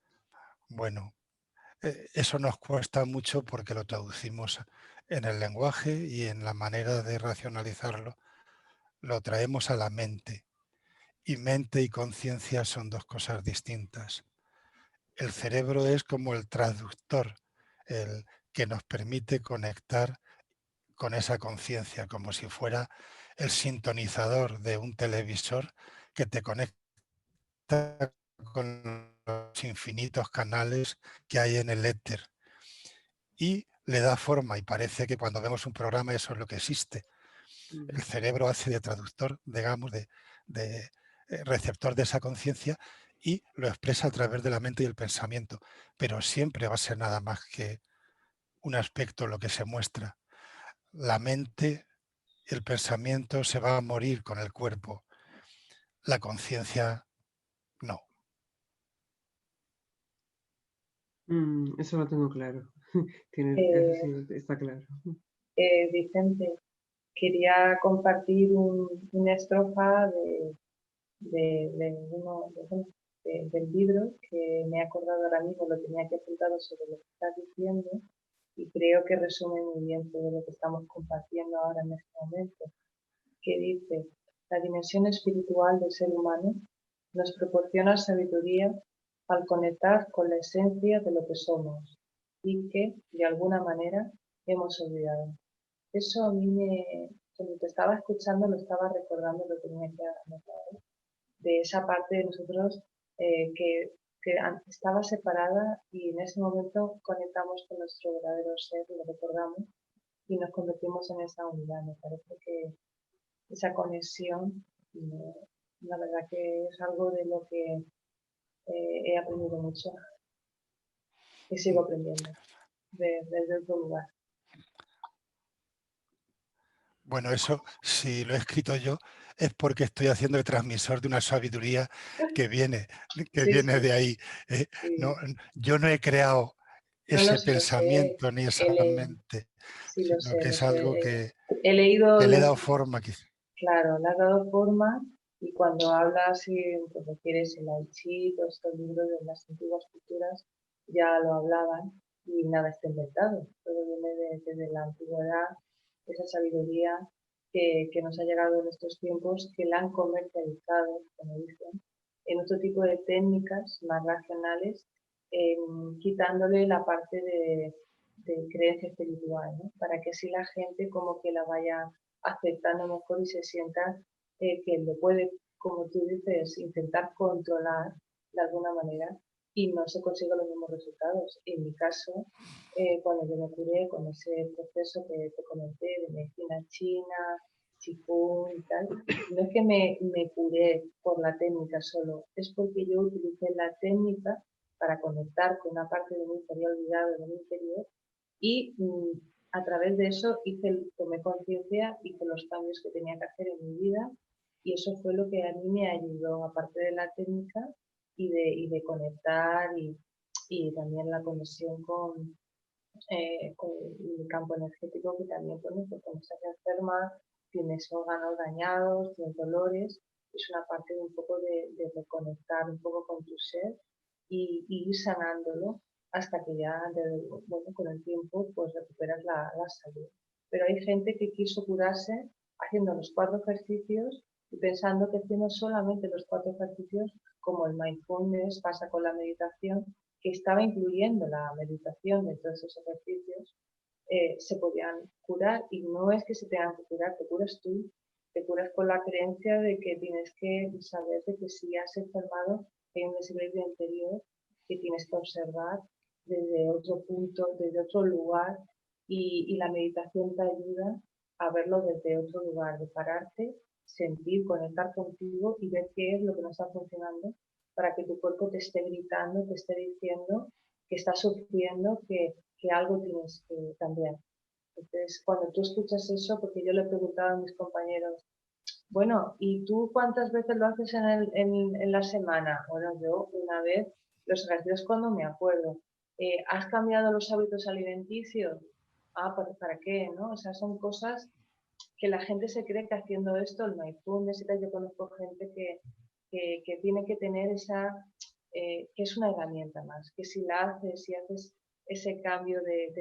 bueno, eso nos cuesta mucho porque lo traducimos en el lenguaje y en la manera de racionalizarlo, lo traemos a la mente. Y mente y conciencia son dos cosas distintas. El cerebro es como el traductor, el que nos permite conectar con esa conciencia, como si fuera el sintonizador de un televisor que te conecta con los infinitos canales que hay en el éter y le da forma, y parece que cuando vemos un programa eso es lo que existe. El cerebro hace de traductor, digamos, de receptor de esa conciencia y lo expresa a través de la mente y el pensamiento, pero siempre va a ser nada más que un aspecto lo que se muestra. La mente, el pensamiento se va a morir con el cuerpo, la conciencia no. Eso lo tengo claro. Eso Eh, sí, está claro. Vicente, quería compartir una estrofa del libro que me he acordado ahora mismo, lo tenía aquí apuntado sobre lo que estás diciendo y creo que resume muy bien todo lo que estamos compartiendo ahora en este momento, que dice: la dimensión espiritual del ser humano nos proporciona sabiduría al conectar con la esencia de lo que somos, y que de alguna manera hemos olvidado. Eso a mí cuando te estaba escuchando lo estaba recordando, lo tenía que anotar, de esa parte de nosotros que estaba separada y en ese momento conectamos con nuestro verdadero ser, lo recordamos y nos convertimos en esa unidad. Me parece que esa conexión, la verdad que es algo de lo que he aprendido mucho y sigo aprendiendo desde otro lugar. Bueno, eso, si lo he escrito yo, es porque estoy haciendo el transmisor de una sabiduría que viene Sí, de ahí. sí. No, yo no he creado No, ese sí lo sé. pensamiento ni esa mente, Sí lo sino sé, que lo es sé. algo que He leído le he dado forma, quizá. claro, le has dado forma y cuando hablas y te refieres el ai chi, todos estos libros de las antiguas culturas ya lo hablaban y nada está inventado. Todo viene desde la antigüedad, esa sabiduría que nos ha llegado en estos tiempos, que la han comercializado, como dicen, en otro tipo de técnicas más racionales, quitándole la parte de creencia espiritual, ¿no? Para que así la gente como que la vaya aceptando mejor y se sienta que lo puede, como tú dices, intentar controlar de alguna manera y no se consiguen los mismos resultados. En mi caso, cuando yo me curé con ese proceso que te comenté de medicina china, Qigong y tal, no es que me curé por la técnica solo, es porque yo utilicé la técnica para conectar con una parte de mí que había olvidado de mi interior y a través de eso tomé conciencia, hice los cambios que tenía que hacer en mi vida y eso fue lo que a mí me ayudó, aparte de la técnica y de conectar y también la conexión con el campo energético que también, bueno, pues cuando estás enferma, tienes órganos dañados, tienes dolores, es una parte de un poco de reconectar un poco con tu ser y ir sanándolo hasta que ya, bueno, con el tiempo, pues recuperas la salud. Pero hay gente que quiso curarse haciendo los 4 ejercicios y pensando que haciendo solamente los 4 ejercicios, como el mindfulness pasa con la meditación, que estaba incluyendo la meditación de todos esos ejercicios, se podían curar y no es que se tengan que curar, te curas tú, te curas con la creencia de que tienes que saber de que si has enfermado hay un desequilibrio interior que tienes que observar desde otro punto, desde otro lugar y la meditación te ayuda a verlo desde otro lugar, de pararte, sentir, conectar contigo y ver qué es lo que no está funcionando para que tu cuerpo te esté gritando, te esté diciendo que estás sufriendo, que algo tienes que cambiar. Entonces, cuando tú escuchas eso, porque yo le preguntaba a mis compañeros, bueno, ¿y tú cuántas veces lo haces en la semana? Bueno, yo una vez, los ejercicios cuando me acuerdo. ¿Has cambiado los hábitos alimenticios? Ah, ¿para qué? ¿No? O sea, son cosas que la gente se cree que haciendo esto, el mindfulness y tal, yo conozco gente que tiene que tener esa, que es una herramienta más, que si la haces, si haces ese cambio de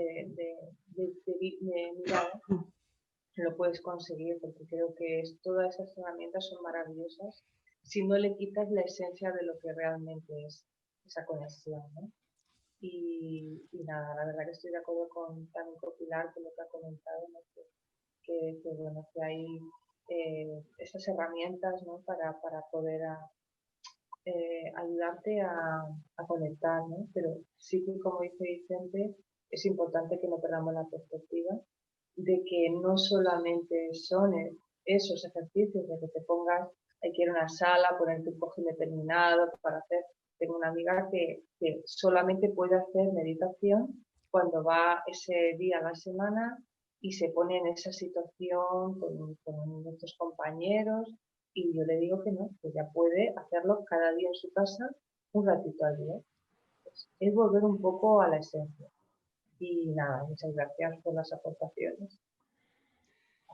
mirada, lo puedes conseguir, porque creo que todas esas herramientas son maravillosas si no le quitas la esencia de lo que realmente es esa conexión, ¿no? Y nada, la verdad que estoy de acuerdo también con Pilar, con lo que ha comentado, ¿no? Bueno, que hay esas herramientas, ¿no? para poder ayudarte a conectar, ¿no? Pero sí que, como dice Vicente, es importante que no perdamos la perspectiva de que no solamente son esos ejercicios de que te pongas, hay que ir a una sala, ponerte un cojín determinado para hacer. Tengo una amiga que solamente puede hacer meditación cuando va ese día a la semana y se pone en esa situación con nuestros compañeros y yo le digo que no, que ya puede hacerlo cada día en su casa un ratito al día. Es volver un poco a la esencia. Y nada, muchas gracias por las aportaciones.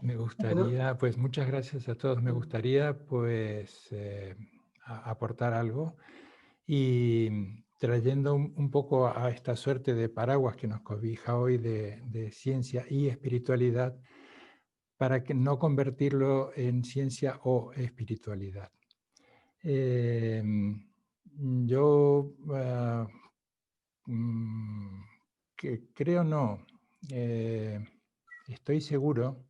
Me gustaría, pues muchas gracias a todos. Me gustaría pues aportar algo y trayendo un poco a esta suerte de paraguas que nos cobija hoy de ciencia y espiritualidad para que no convertirlo en ciencia o espiritualidad. Yo creo no. Estoy seguro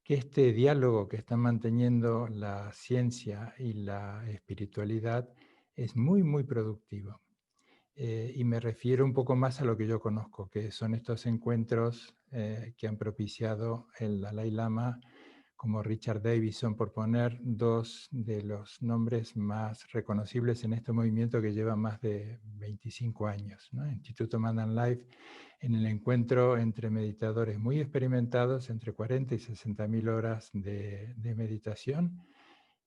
que este diálogo que están manteniendo la ciencia y la espiritualidad es muy, muy productivo. Y me refiero un poco más a lo que yo conozco, que son estos encuentros que han propiciado el Dalai Lama, como Richard Davidson, por poner dos de los nombres más reconocibles en este movimiento que lleva más de 25 años, ¿no? Instituto Mandan Life, en el encuentro entre meditadores muy experimentados, entre 40 y 60.000 horas de meditación,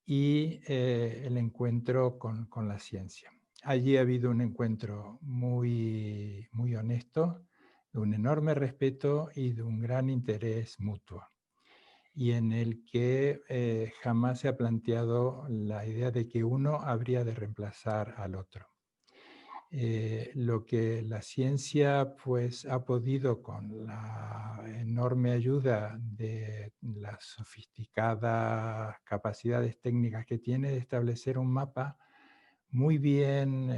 y el encuentro con la ciencia. Allí ha habido un encuentro muy, muy honesto, de un enorme respeto y de un gran interés mutuo, y en el que jamás se ha planteado la idea de que uno habría de reemplazar al otro. Lo que la ciencia pues, ha podido, con la enorme ayuda de las sofisticadas capacidades técnicas que tiene, de establecer un mapa muy bien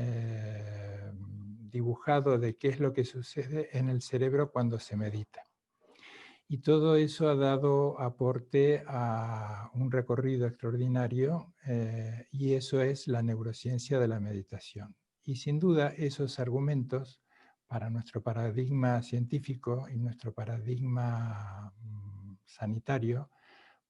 dibujado de qué es lo que sucede en el cerebro cuando se medita. Y todo eso ha dado aporte a un recorrido extraordinario, y eso es la neurociencia de la meditación. Y sin duda esos argumentos para nuestro paradigma científico y nuestro paradigma sanitario,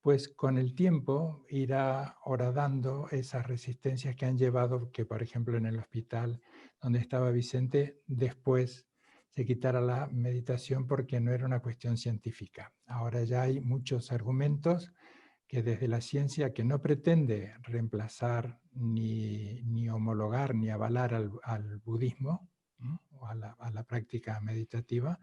pues con el tiempo irá horadando esas resistencias que han llevado que, por ejemplo, en el hospital donde estaba Vicente, después se quitara la meditación porque no era una cuestión científica. Ahora ya hay muchos argumentos que desde la ciencia, que no pretende reemplazar ni homologar ni avalar al budismo, ¿no? O a la práctica meditativa,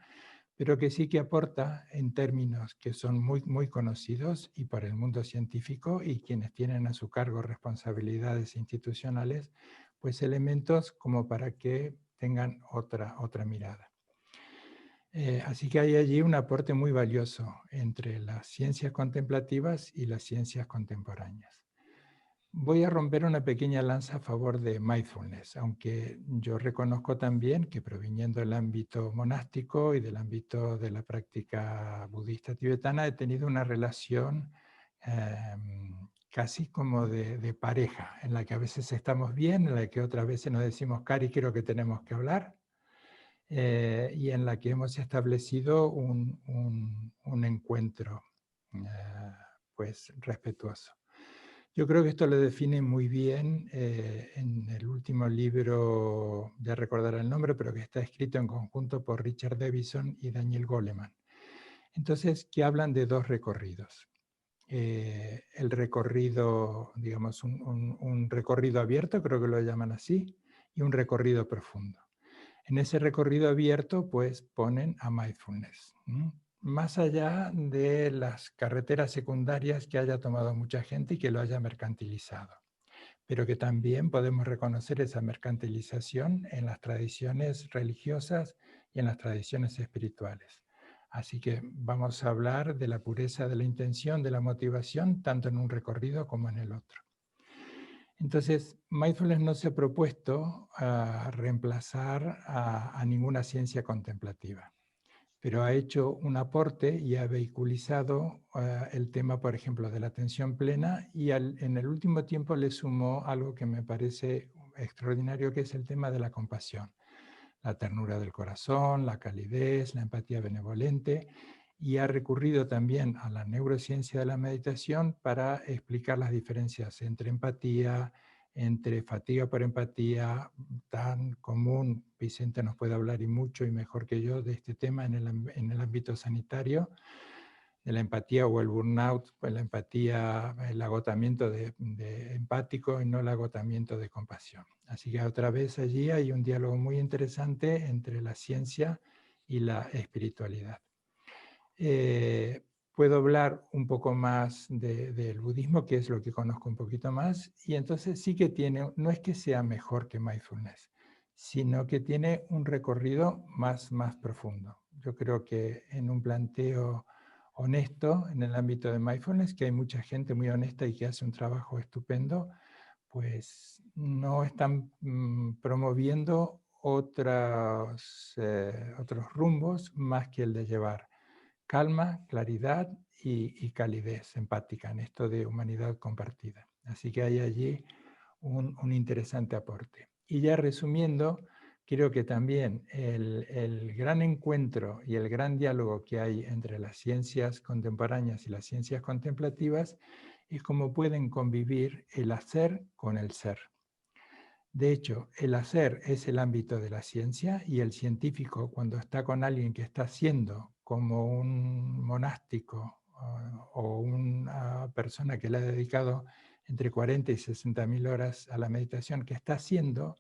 pero que sí que aporta en términos que son muy, muy conocidos y por el mundo científico y quienes tienen a su cargo responsabilidades institucionales, pues elementos como para que tengan otra mirada. Así que hay allí un aporte muy valioso entre las ciencias contemplativas y las ciencias contemporáneas. Voy a romper una pequeña lanza a favor de mindfulness, aunque yo reconozco también que, proviniendo del ámbito monástico y del ámbito de la práctica budista tibetana, he tenido una relación casi como de pareja, en la que a veces estamos bien, en la que otras veces nos decimos, Cari, creo que tenemos que hablar, y en la que hemos establecido un encuentro pues respetuoso. Yo creo que esto lo define muy bien en el último libro, ya recordaré el nombre, pero que está escrito en conjunto por Richard Davidson y Daniel Goleman. Entonces, que hablan de dos recorridos. El recorrido, digamos, un recorrido abierto, creo que lo llaman así, y un recorrido profundo. En ese recorrido abierto, pues, ponen a mindfulness, ¿no? Más allá de las carreteras secundarias que haya tomado mucha gente y que lo haya mercantilizado, pero que también podemos reconocer esa mercantilización en las tradiciones religiosas y en las tradiciones espirituales. Así que vamos a hablar de la pureza de la intención, de la motivación, tanto en un recorrido como en el otro. Entonces, mindfulness no se ha propuesto reemplazar a ninguna ciencia contemplativa, pero ha hecho un aporte y ha vehiculizado el tema, por ejemplo, de la atención plena, y en el último tiempo le sumó algo que me parece extraordinario, que es el tema de la compasión, la ternura del corazón, la calidez, la empatía benevolente, y ha recurrido también a la neurociencia de la meditación para explicar las diferencias entre empatía, entre fatiga por empatía, tan común. Vicente nos puede hablar y mucho y mejor que yo de este tema en el ámbito sanitario, de la empatía o el burnout, pues la empatía, el agotamiento de empático y no el agotamiento de compasión. Así que otra vez allí hay un diálogo muy interesante entre la ciencia y la espiritualidad. Puedo hablar un poco más del budismo, que es lo que conozco un poquito más, y entonces sí que tiene, no es que sea mejor que mindfulness, sino que tiene un recorrido más profundo. Yo creo que en un planteo honesto en el ámbito de mindfulness, que hay mucha gente muy honesta y que hace un trabajo estupendo, pues no están promoviendo otros rumbos más que el de llevar calma, claridad y calidez empática en esto de humanidad compartida. Así que hay allí un interesante aporte. Y ya resumiendo, creo que también el gran encuentro y el gran diálogo que hay entre las ciencias contemporáneas y las ciencias contemplativas es cómo pueden convivir el hacer con el ser. De hecho, el hacer es el ámbito de la ciencia y el científico, cuando está con alguien que está haciendo, como un monástico o una persona que le ha dedicado entre 40 y 60.000 horas a la meditación, que está haciendo,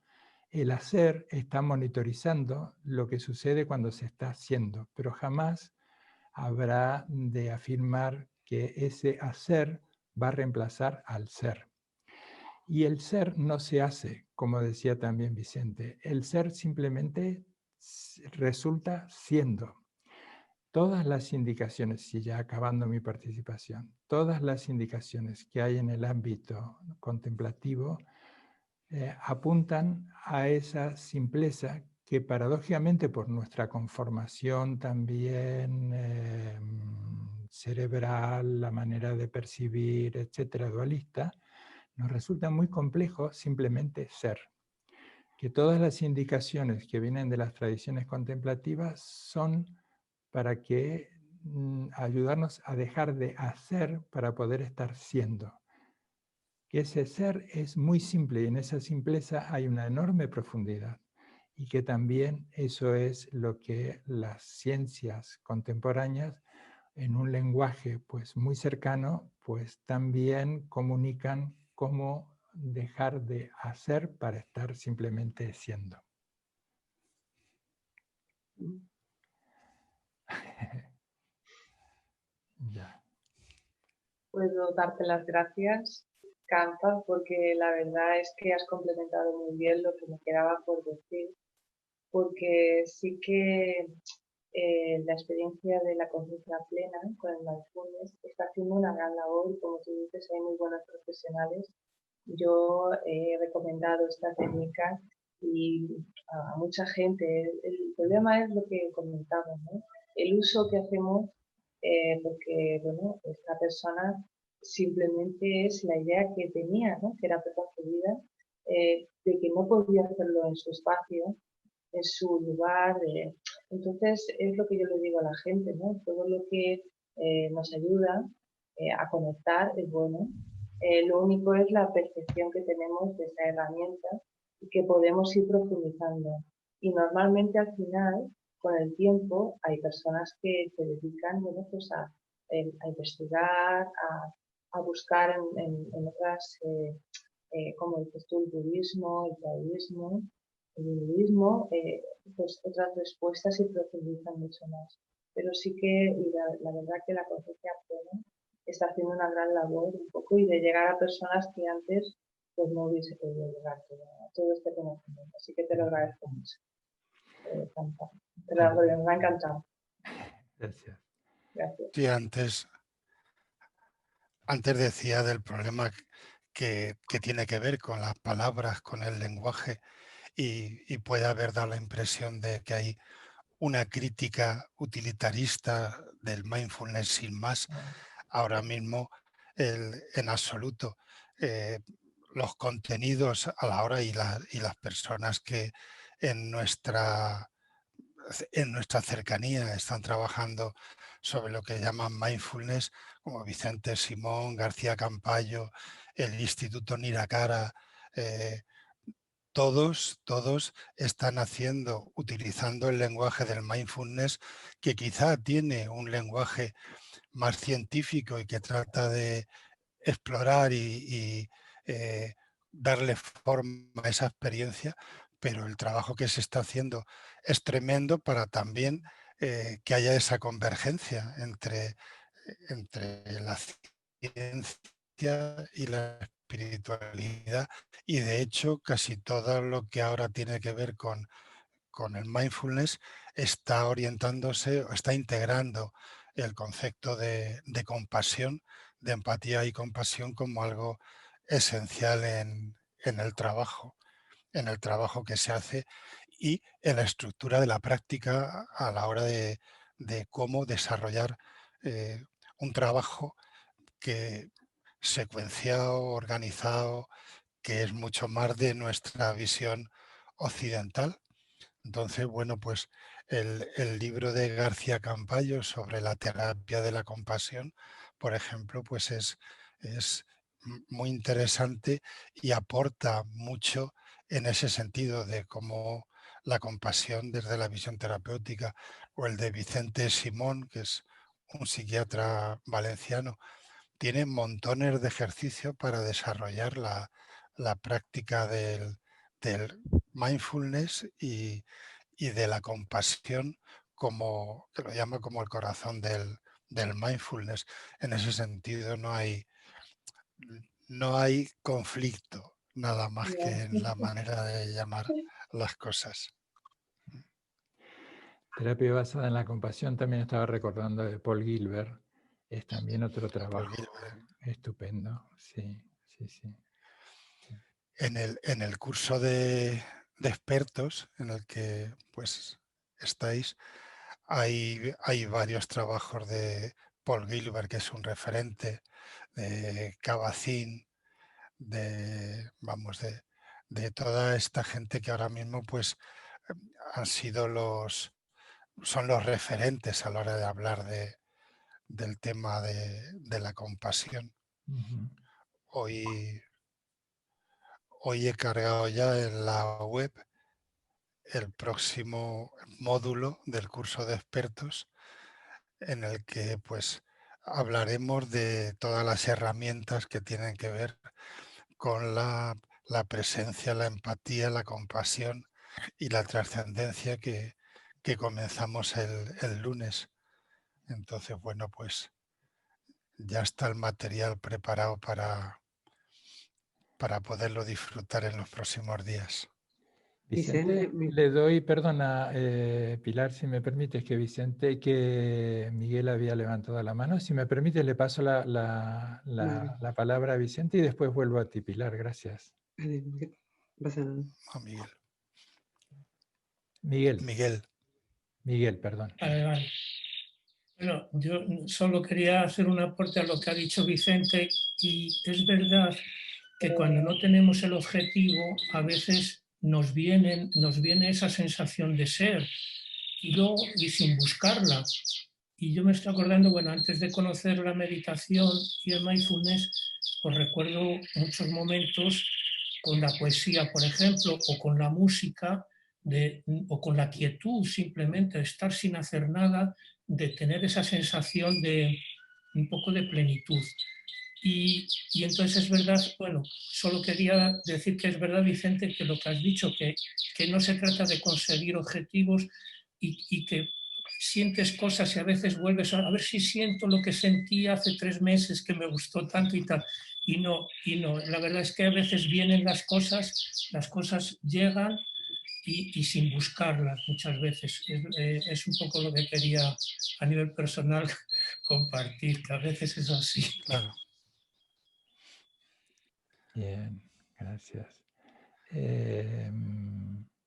el hacer está monitorizando lo que sucede cuando se está haciendo, pero jamás habrá de afirmar que ese hacer va a reemplazar al ser. Y el ser no se hace, como decía también Vicente, el ser simplemente resulta siendo. Todas las indicaciones, y ya acabando mi participación, todas las indicaciones que hay en el ámbito contemplativo apuntan a esa simpleza que paradójicamente por nuestra conformación también cerebral, la manera de percibir, etcétera, dualista, nos resulta muy complejo simplemente ser. Que todas las indicaciones que vienen de las tradiciones contemplativas son para que ayudarnos a dejar de hacer para poder estar siendo. Que ese ser es muy simple y en esa simpleza hay una enorme profundidad. Y que también eso es lo que las ciencias contemporáneas en un lenguaje pues muy cercano pues también comunican cómo dejar de hacer para estar simplemente siendo. Ya. Puedo darte las gracias, Campa, porque la verdad es que has complementado muy bien lo que me quedaba por decir, porque sí que la experiencia de la conciencia plena con el mindfulness está haciendo una gran labor y como tú dices hay muy buenos profesionales. Yo he recomendado esta técnica y a mucha gente. El problema es lo que comentamos, ¿no? El uso que hacemos, porque bueno, esta persona simplemente es la idea que tenía, ¿no? Que era preconcebida, de que no podía hacerlo en su espacio, en su lugar. Entonces, es lo que yo le digo a la gente, ¿no? Todo lo que nos ayuda a conectar es bueno. Lo único es la percepción que tenemos de esa herramienta y que podemos ir profundizando. Y normalmente al final, con el tiempo, hay personas que se dedican, bueno, pues a investigar, a buscar en otras, como dices tú, el budismo, el taoísmo, el hinduismo, pues otras respuestas y profundizan mucho más. Pero sí que la verdad que la conciencia plena está haciendo una gran labor un poco y de llegar a personas que antes pues no hubiese podido llegar todo este conocimiento. Así que te lo agradezco mucho. Me ha encantado. Gracias. Gracias. Sí, antes decía del problema que tiene que ver con las palabras, con el lenguaje, y puede haber dado la impresión de que hay una crítica utilitarista del mindfulness sin más. Ahora mismo, en absoluto, los contenidos a la hora y las personas que en nuestra cercanía están trabajando sobre lo que llaman mindfulness, como Vicente Simón, García Campayo, el Instituto Nirakara, todos están utilizando el lenguaje del mindfulness, que quizá tiene un lenguaje más científico y que trata de explorar y darle forma a esa experiencia, pero el trabajo que se está haciendo es tremendo para también que haya esa convergencia entre la ciencia y la espiritualidad, y de hecho casi todo lo que ahora tiene que ver con el mindfulness está orientándose o está integrando el concepto de compasión, de empatía y compasión como algo esencial en el trabajo que se hace, y en la estructura de la práctica a la hora de cómo desarrollar un trabajo que secuenciado, organizado, que es mucho más de nuestra visión occidental. Entonces, bueno, pues el libro de García Campayo sobre la terapia de la compasión, por ejemplo, pues es muy interesante y aporta mucho en ese sentido de cómo la compasión desde la visión terapéutica, o el de Vicente Simón, que es un psiquiatra valenciano, tiene montones de ejercicios para desarrollar la práctica del mindfulness y de la compasión, como que lo llama como el corazón del mindfulness. En ese sentido no hay conflicto, nada más que en la manera de llamar las cosas. Terapia basada en la compasión, también estaba recordando de Paul Gilbert, es también otro Paul trabajo Gilbert. estupendo, sí, sí, sí. En el curso de expertos en el que pues estáis, hay varios trabajos de Paul Gilbert, que es un referente, de Kabat-Zinn, de toda esta gente que ahora mismo pues han sido son los referentes a la hora de hablar del tema de la compasión. Ujú. Hoy he cargado ya en la web el próximo módulo del curso de expertos, en el que pues hablaremos de todas las herramientas que tienen que ver con la presencia, la empatía, la compasión y la trascendencia que comenzamos el lunes. Entonces, bueno, pues ya está el material preparado para poderlo disfrutar en los próximos días. Vicente, le doy, perdona, Pilar, si me permites, que Miguel había levantado la mano. Si me permite, le paso la palabra a Vicente y después vuelvo a ti, Pilar. Gracias. A Miguel. Miguel, perdón. Vale. Bueno, yo solo quería hacer un aporte a lo que ha dicho Vicente, y es verdad que cuando no tenemos el objetivo, a veces nos viene esa sensación de ser y sin buscarla. Y yo me estoy acordando, bueno, antes de conocer la meditación y el mindfulness, pues recuerdo muchos momentos con la poesía, por ejemplo, o con la música, o con la quietud, simplemente de estar sin hacer nada, de tener esa sensación de un poco de plenitud. Y entonces es verdad, bueno, solo quería decir que es verdad, Vicente, que lo que has dicho, que no se trata de conseguir objetivos y que sientes cosas y a veces vuelves a ver si siento lo que sentí hace 3 meses que me gustó tanto y tal. Y no, la verdad es que a veces vienen las cosas llegan y sin buscarlas muchas veces. Es un poco lo que quería a nivel personal compartir, que a veces es así. Claro. Bien, gracias.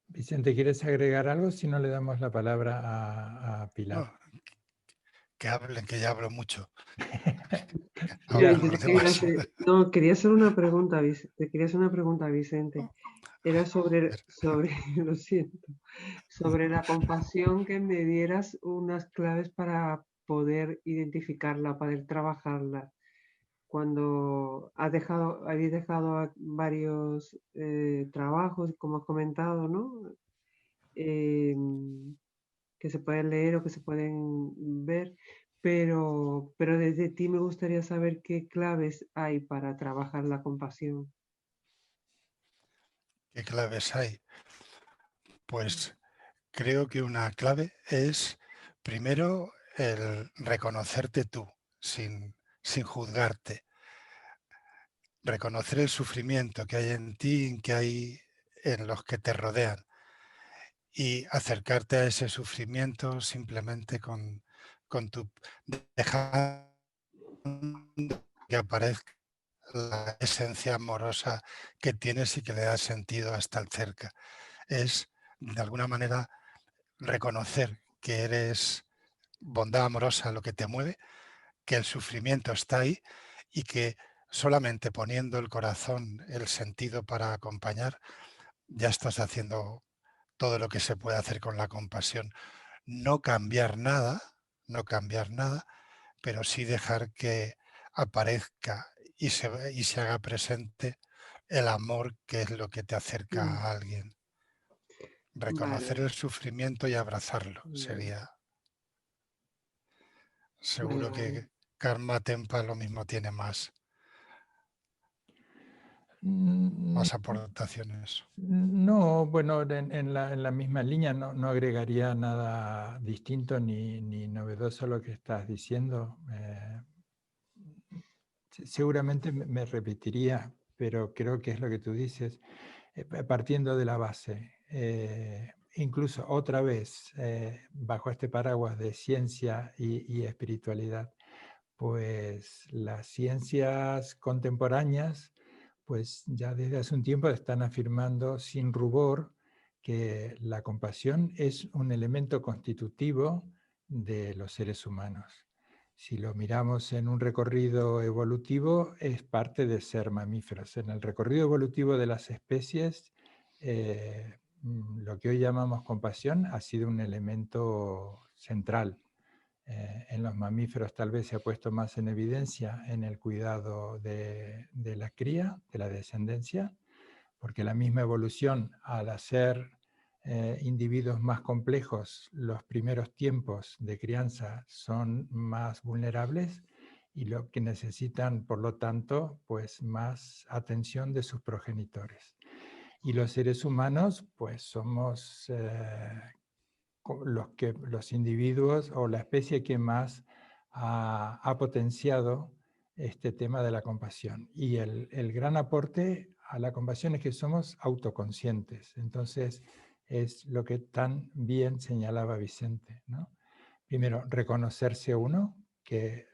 Vicente, ¿quieres agregar algo? Si no, le damos la palabra a Pilar. No, que hablen, que ya hablo mucho. Quería hacer una pregunta, Vicente. Era sobre, lo siento, sobre la compasión, que me dieras unas claves para poder identificarla, poder trabajarla. Cuando habéis dejado varios trabajos, como has comentado, ¿no? Que se pueden leer o que se pueden ver, pero desde ti me gustaría saber qué claves hay para trabajar la compasión. ¿Qué claves hay? Pues creo que una clave es, primero, el reconocerte tú, sin juzgarte. Reconocer el sufrimiento que hay en ti, que hay en los que te rodean. Y acercarte a ese sufrimiento simplemente con tu... dejando que aparezca la esencia amorosa que tienes y que le da sentido a estar cerca. Es de alguna manera reconocer que eres bondad amorosa lo que te mueve, que el sufrimiento está ahí y que solamente poniendo el corazón, el sentido para acompañar, ya estás haciendo todo lo que se puede hacer con la compasión. No cambiar nada, pero sí dejar que aparezca y se haga presente el amor, que es lo que te acerca Mm, a alguien. Reconocer vale, el sufrimiento y abrazarlo vale, sería... vale, Seguro vale. que Karma Tempa lo mismo tiene más Mm, aportaciones. No, bueno, en la misma línea no agregaría nada distinto ni novedoso a lo que estás diciendo. Seguramente me repetiría, pero creo que es lo que tú dices, partiendo de la base. Incluso otra vez, bajo este paraguas de ciencia y espiritualidad, pues las ciencias contemporáneas, pues ya desde hace un tiempo están afirmando sin rubor que la compasión es un elemento constitutivo de los seres humanos. Si lo miramos en un recorrido evolutivo, es parte de ser mamíferos. En el recorrido evolutivo de las especies, lo que hoy llamamos compasión ha sido un elemento central. En los mamíferos tal vez se ha puesto más en evidencia en el cuidado de la cría, de la descendencia, porque la misma evolución, al hacer individuos más complejos, los primeros tiempos de crianza son más vulnerables y lo que necesitan, por lo tanto, pues más atención de sus progenitores. Y los seres humanos, pues somos los individuos o la especie que más ha potenciado este tema de la compasión. Y el gran aporte a la compasión es que somos autoconscientes. Entonces, es lo que tan bien señalaba Vicente, ¿no? Primero, reconocerse uno, que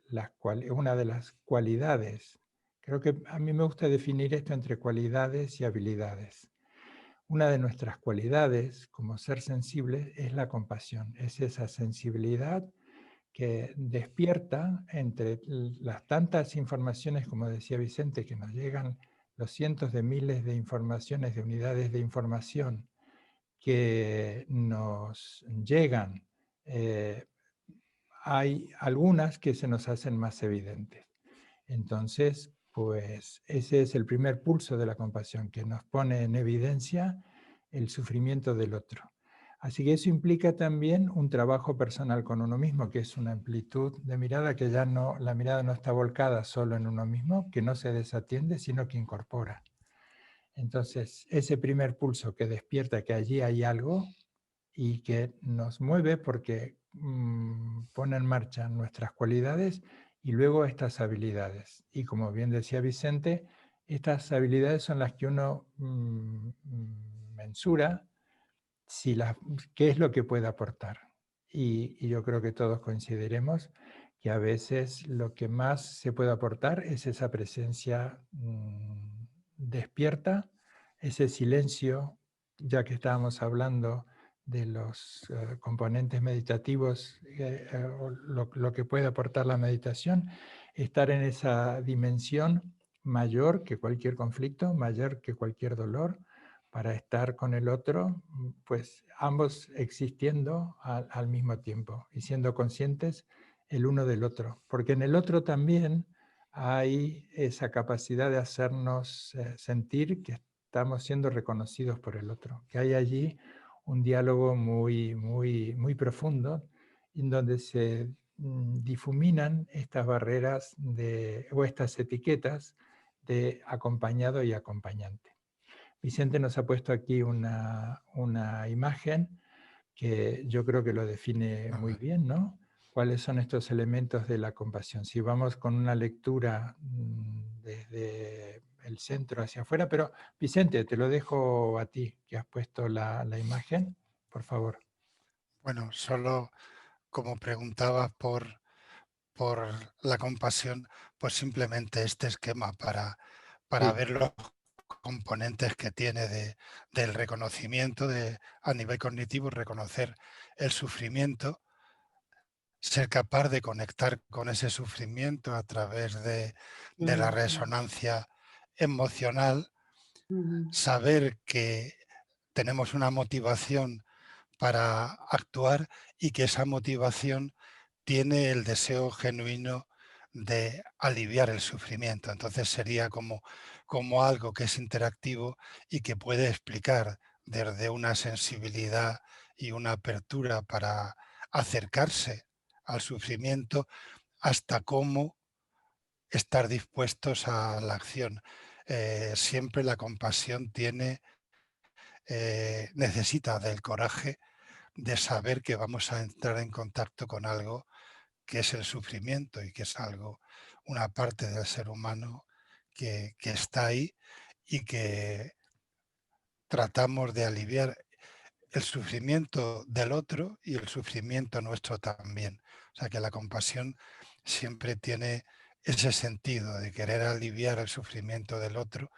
una de las cualidades, creo que a mí me gusta definir esto entre cualidades y habilidades. Una de nuestras cualidades como ser sensible es la compasión, es esa sensibilidad que despierta entre las tantas informaciones, como decía Vicente, que nos llegan los cientos de miles de informaciones, de unidades de información que nos llegan. Hay algunas que se nos hacen más evidentes. Entonces, pues ese es el primer pulso de la compasión, que nos pone en evidencia el sufrimiento del otro. Así que eso implica también un trabajo personal con uno mismo, que es una amplitud de mirada que ya no, la mirada no está volcada solo en uno mismo, que no se desatiende, sino que incorpora. Entonces, ese primer pulso que despierta que allí hay algo y que nos mueve porque pone en marcha nuestras cualidades y luego estas habilidades. Y como bien decía Vicente, estas habilidades son las que uno mensura qué es lo que puede aportar. Y yo creo que todos coincidiremos que a veces lo que más se puede aportar es esa presencia despierta, ese silencio, ya que estábamos hablando de los componentes meditativos, lo que puede aportar la meditación, estar en esa dimensión mayor que cualquier conflicto, mayor que cualquier dolor, para estar con el otro, pues ambos existiendo al mismo tiempo y siendo conscientes el uno del otro. Porque en el otro también hay esa capacidad de hacernos sentir que estamos siendo reconocidos por el otro, que hay allí un diálogo muy profundo en donde se difuminan estas barreras o estas etiquetas de acompañado y acompañante. Vicente nos ha puesto aquí una imagen que yo creo que lo define muy bien, ¿no? ¿Cuáles son estos elementos de la compasión? Si vamos con una lectura desde el centro hacia afuera, pero Vicente, te lo dejo a ti, que has puesto la imagen, por favor. Bueno, solo como preguntabas por la compasión, pues simplemente este esquema para Sí. verlo componentes que tiene del reconocimiento, a nivel cognitivo, reconocer el sufrimiento, ser capaz de conectar con ese sufrimiento a través de la resonancia emocional, saber que tenemos una motivación para actuar y que esa motivación tiene el deseo genuino de aliviar el sufrimiento. Entonces sería como algo que es interactivo y que puede explicar desde una sensibilidad y una apertura para acercarse al sufrimiento hasta cómo estar dispuestos a la acción. Siempre la compasión necesita del coraje de saber que vamos a entrar en contacto con algo que es el sufrimiento y que es una parte del ser humano que está ahí y que tratamos de aliviar el sufrimiento del otro y el sufrimiento nuestro también. O sea que la compasión siempre tiene ese sentido de querer aliviar el sufrimiento del otro,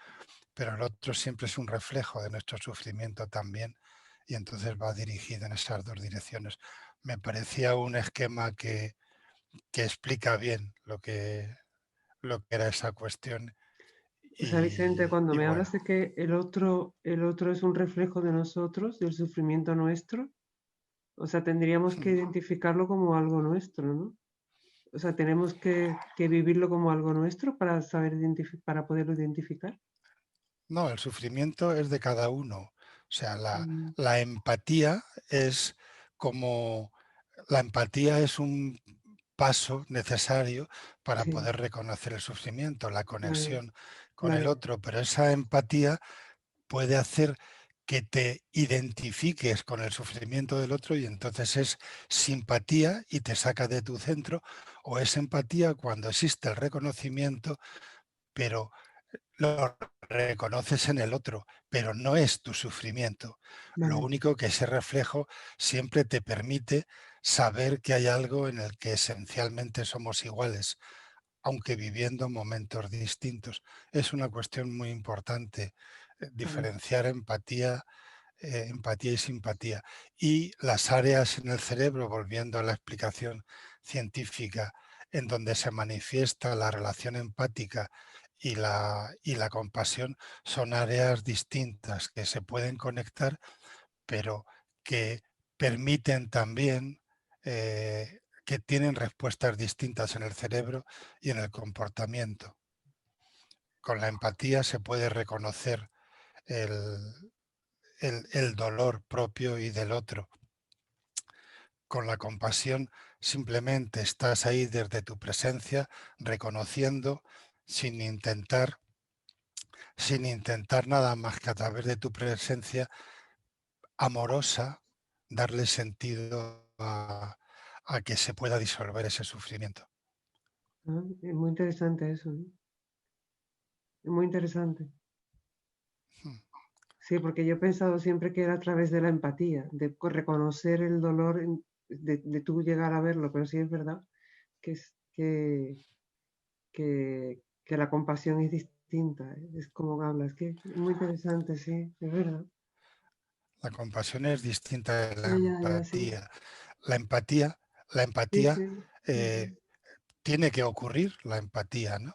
pero el otro siempre es un reflejo de nuestro sufrimiento también y entonces va dirigido en esas dos direcciones. Me parecía un esquema que explica bien lo que era esa cuestión. O sea, Vicente, cuando me bueno, hablas de que el otro es un reflejo de nosotros, del sufrimiento nuestro, o sea, tendríamos que identificarlo como algo nuestro, ¿no? O sea, tenemos que vivirlo como algo nuestro para para poderlo identificar. no, el sufrimiento es de cada uno. O sea, la empatía es un paso necesario para Sí, poder reconocer el sufrimiento, la claro, conexión con el claro, otro, pero esa empatía puede hacer que te identifiques con el sufrimiento del otro y entonces es simpatía y te saca de tu centro, o es empatía cuando existe el reconocimiento, pero lo reconoces en el otro, pero no es tu sufrimiento. Lo vale, único que ese reflejo siempre te permite saber que hay algo en el que esencialmente somos iguales, aunque viviendo momentos distintos. Es una cuestión muy importante, vale. diferenciar empatía y simpatía. Y las áreas en el cerebro, volviendo a la explicación científica, en donde se manifiesta la relación empática y la compasión, son áreas distintas que se pueden conectar, pero que permiten también, que tienen respuestas distintas en el cerebro y en el comportamiento. Con la empatía se puede reconocer el dolor propio y del otro. Con la compasión simplemente estás ahí desde tu presencia, reconociendo sin intentar nada más que a través de tu presencia amorosa darle sentido a que se pueda disolver ese sufrimiento. Es muy interesante eso, ¿no? Es muy interesante. Sí, porque yo he pensado siempre que era a través de la empatía, de reconocer el dolor, de tú llegar a verlo, pero sí es verdad que, que la compasión es distinta, es como hablas, que es muy interesante, sí, es verdad. La compasión es distinta de la Ya, sí, empatía. La empatía, sí, sí. tiene que ocurrir, la empatía, ¿no?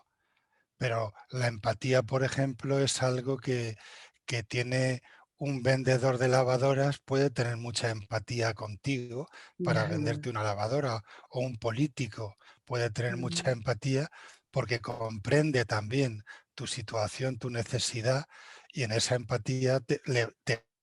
Pero la empatía, por ejemplo, es algo que tiene un vendedor de lavadoras, puede tener mucha empatía contigo para Ya, venderte una lavadora, o un político puede tener mucha ya. empatía porque comprende también tu situación, tu necesidad, y en esa empatía te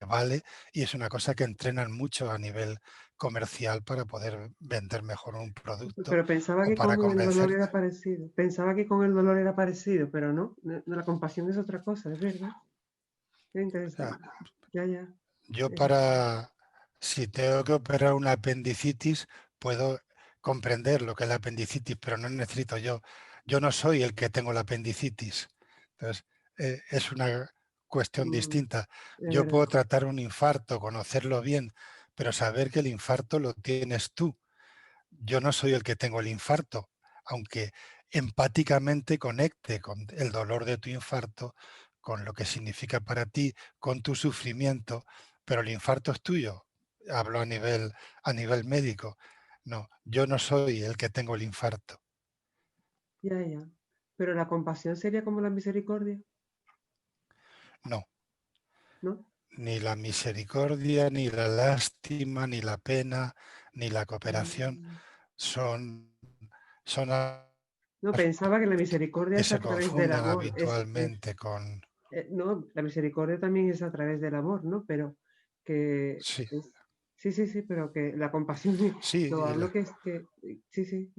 vale, y es una cosa que entrenan mucho a nivel comercial para poder vender mejor un producto Pero pensaba o que para con el dolor convencer. era parecido. Pensaba que con el dolor era parecido, pero no. La compasión es otra cosa, es verdad. Qué O sea, interesante. Ya. yo Es verdad. si tengo que operar una apendicitis, puedo comprender lo que es la apendicitis, pero no necesito yo. Yo no soy el que tengo la apendicitis. Entonces, es una cuestión Mm, distinta. es Yo puedo verdad. tratar un infarto, conocerlo bien, pero saber que el infarto lo tienes tú. Yo no soy el que tengo el infarto, aunque empáticamente conecte con el dolor de tu infarto, con lo que significa para ti, con tu sufrimiento, pero el infarto es tuyo. Hablo a nivel médico. No, yo no soy el que tengo el infarto. Ya, ya. Pero la compasión sería como la misericordia, No, ¿no? ni la misericordia, ni la lástima, ni la pena, ni la cooperación Mm. son No, pensaba que la misericordia que es a se través del confunden amor. habitualmente con... No, la misericordia también es a través del amor, ¿no? Pero que Sí, sí, sí, sí, pero que la compasión, sí, lo hablo que es que, sí, sí,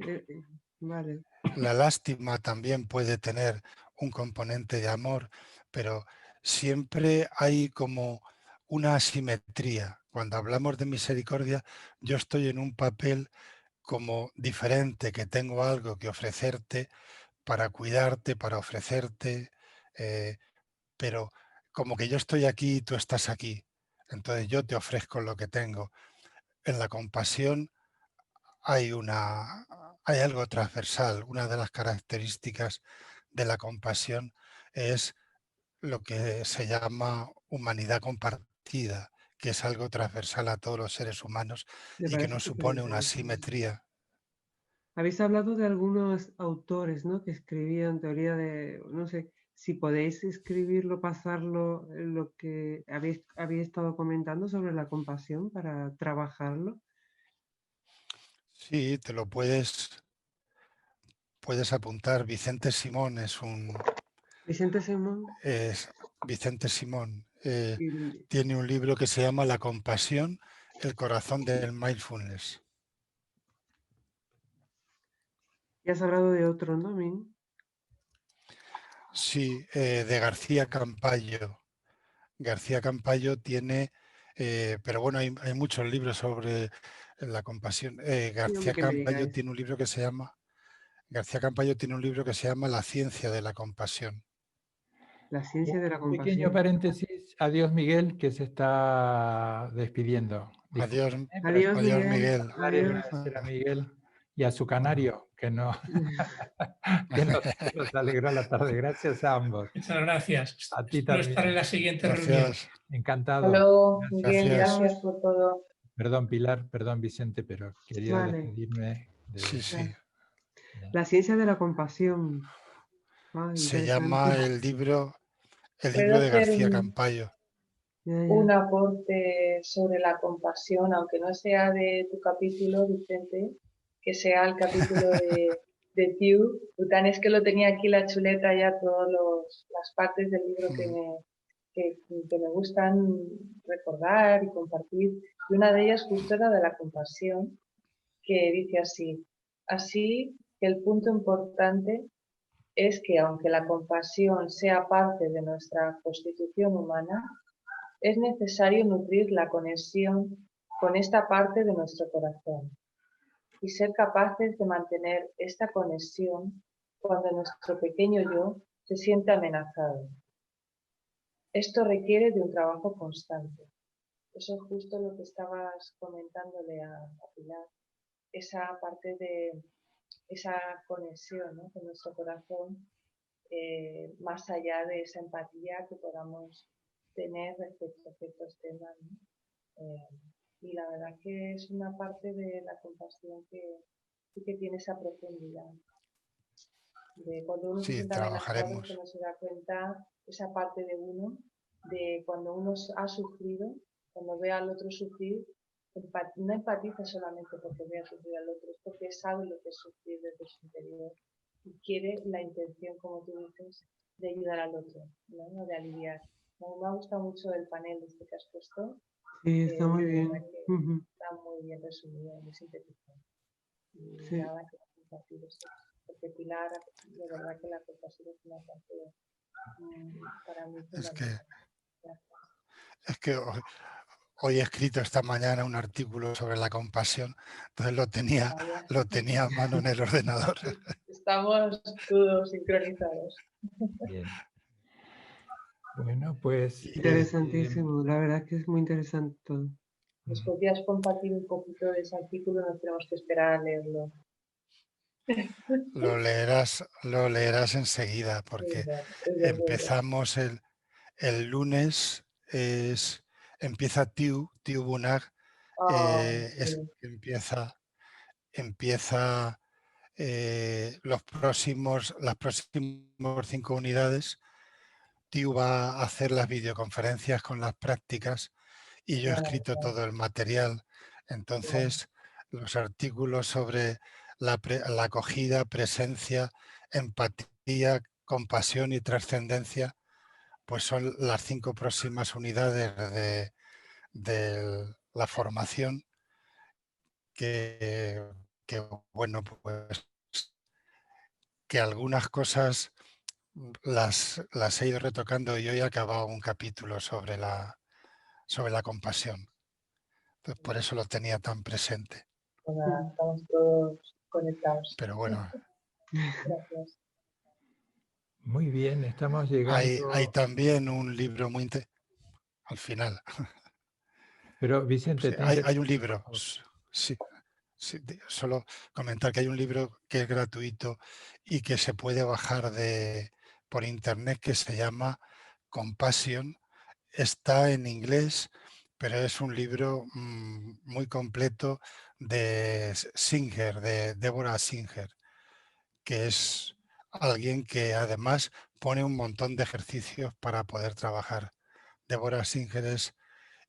vale. la lástima también puede tener un componente de amor, pero siempre hay como una asimetría. Cuando hablamos de misericordia, yo estoy en un papel como diferente, que tengo algo que ofrecerte para cuidarte, para ofrecerte, eh, pero como que yo estoy aquí y tú estás aquí. Entonces yo te ofrezco lo que tengo. En la compasión hay algo transversal. Una de las características de la compasión es lo que se llama humanidad compartida, que es algo transversal a todos los seres humanos Me y que parece no súper supone una interesante. asimetría. Habéis hablado de algunos autores, ¿no? Que escribían teoría de, no sé, si podéis escribirlo, pasarlo, lo que habéis estado comentando sobre la compasión para trabajarlo. Sí, te lo puedes apuntar. Vicente Simón Vicente Simón. es Vicente Simón. Y, Tiene un libro que se llama La compasión, el corazón del mindfulness. y has hablado de otro, ¿no? Sí, de García Campayo. García Campayo tiene, pero bueno, hay muchos libros sobre la compasión. Sí, hombre, que me digáis. García Campayo tiene un libro que se llama La ciencia de la compasión. La ciencia de la Un pequeño compasión. paréntesis. Adiós, Miguel, que se está despidiendo. Adiós, Disculpen, pero Adiós, adiós Miguel. Miguel. hablar y Adiós. agradecer a Miguel y a su Bueno, canario, que no que nos alegró la tarde. Gracias a ambos. Muchas gracias. A ti No estaré en también. la siguiente reunión. gracias, Hasta Encantado. luego, Gracias. Miguel, gracias. gracias por todo. Perdón, Pilar, perdón, Vicente, pero quería Vale. despedirme Sí, de... sí. La ciencia de la compasión. Ah, Se interesante. llama el libro ¿Puedo de hacer García Campayo. Ya, ya. un aporte sobre la compasión, aunque no sea de tu capítulo, Vicente, que sea el capítulo de Tiu? Bután, es que lo tenía aquí la chuleta ya todas las partes del libro que me gustan recordar y compartir. Y una de ellas justo era de la compasión, que dice así que el punto importante es que aunque la compasión sea parte de nuestra constitución humana, es necesario nutrir la conexión con esta parte de nuestro corazón y ser capaces de mantener esta conexión cuando nuestro pequeño yo se siente amenazado. Esto requiere de un trabajo constante. Eso es justo lo que estabas comentándole a Pilar, esa parte de esa conexión, ¿no?, con nuestro corazón, más allá de esa empatía que podamos tener respecto a ciertos temas, ¿no? Y la verdad que es una parte de la compasión que sí que tiene esa profundidad. De cuando uno se Sí, siente amenazado, que trabajaremos. no se da cuenta esa parte de uno, de cuando uno ha sufrido, cuando ve al otro sufrir, no empatiza solamente porque vea sufrir al otro, es porque sabe lo que es sufrir desde su interior y quiere la intención, como tú dices, de ayudar al otro, ¿no? De aliviar. Me ha gustado mucho el panel este que has puesto, Sí, está muy de verdad bien. que Ujú. está muy bien resumido, muy sintetizado. Y Sí. nada, que compartir esto. Porque Pilar, de verdad que la compasión es una parte para mí Es que, fundamental. Gracias. es que hoy he escrito esta mañana un artículo sobre la compasión, entonces Vaya. lo tenía a mano en el ordenador. Estamos todos sincronizados. Bien. Bueno, pues Interesantísimo. La verdad que es muy interesante todo. ¿Nos podrías compartir un poquito de ese artículo? No tenemos que esperar a leerlo. Lo leerás enseguida, porque Es de acuerdo. empezamos El lunes empieza Tiu Bunag, Sí. empieza las próximas 5 unidades. Tiu va a hacer las videoconferencias con las prácticas y yo he escrito todo el material. Entonces, los artículos sobre la acogida, presencia, empatía, compasión y trascendencia, pues son las 5 próximas unidades de la formación que, bueno, pues que algunas cosas las he ido retocando y hoy he acabado un capítulo sobre la compasión. Entonces, por eso lo tenía tan presente. Pues nada, estamos todos conectados. Pero bueno, Gracias. Muy bien, estamos llegando... hay también un libro muy al final. Pero Vicente, Sí, te hay un interrumpo, por libro, favor. sí, solo comentar que hay un libro que es gratuito y que se puede bajar por internet, que se llama Compassion. Está en inglés, pero es un libro muy completo de Singer, de Deborah Singer, que es alguien que además pone un montón de ejercicios para poder trabajar. Deborah Singer es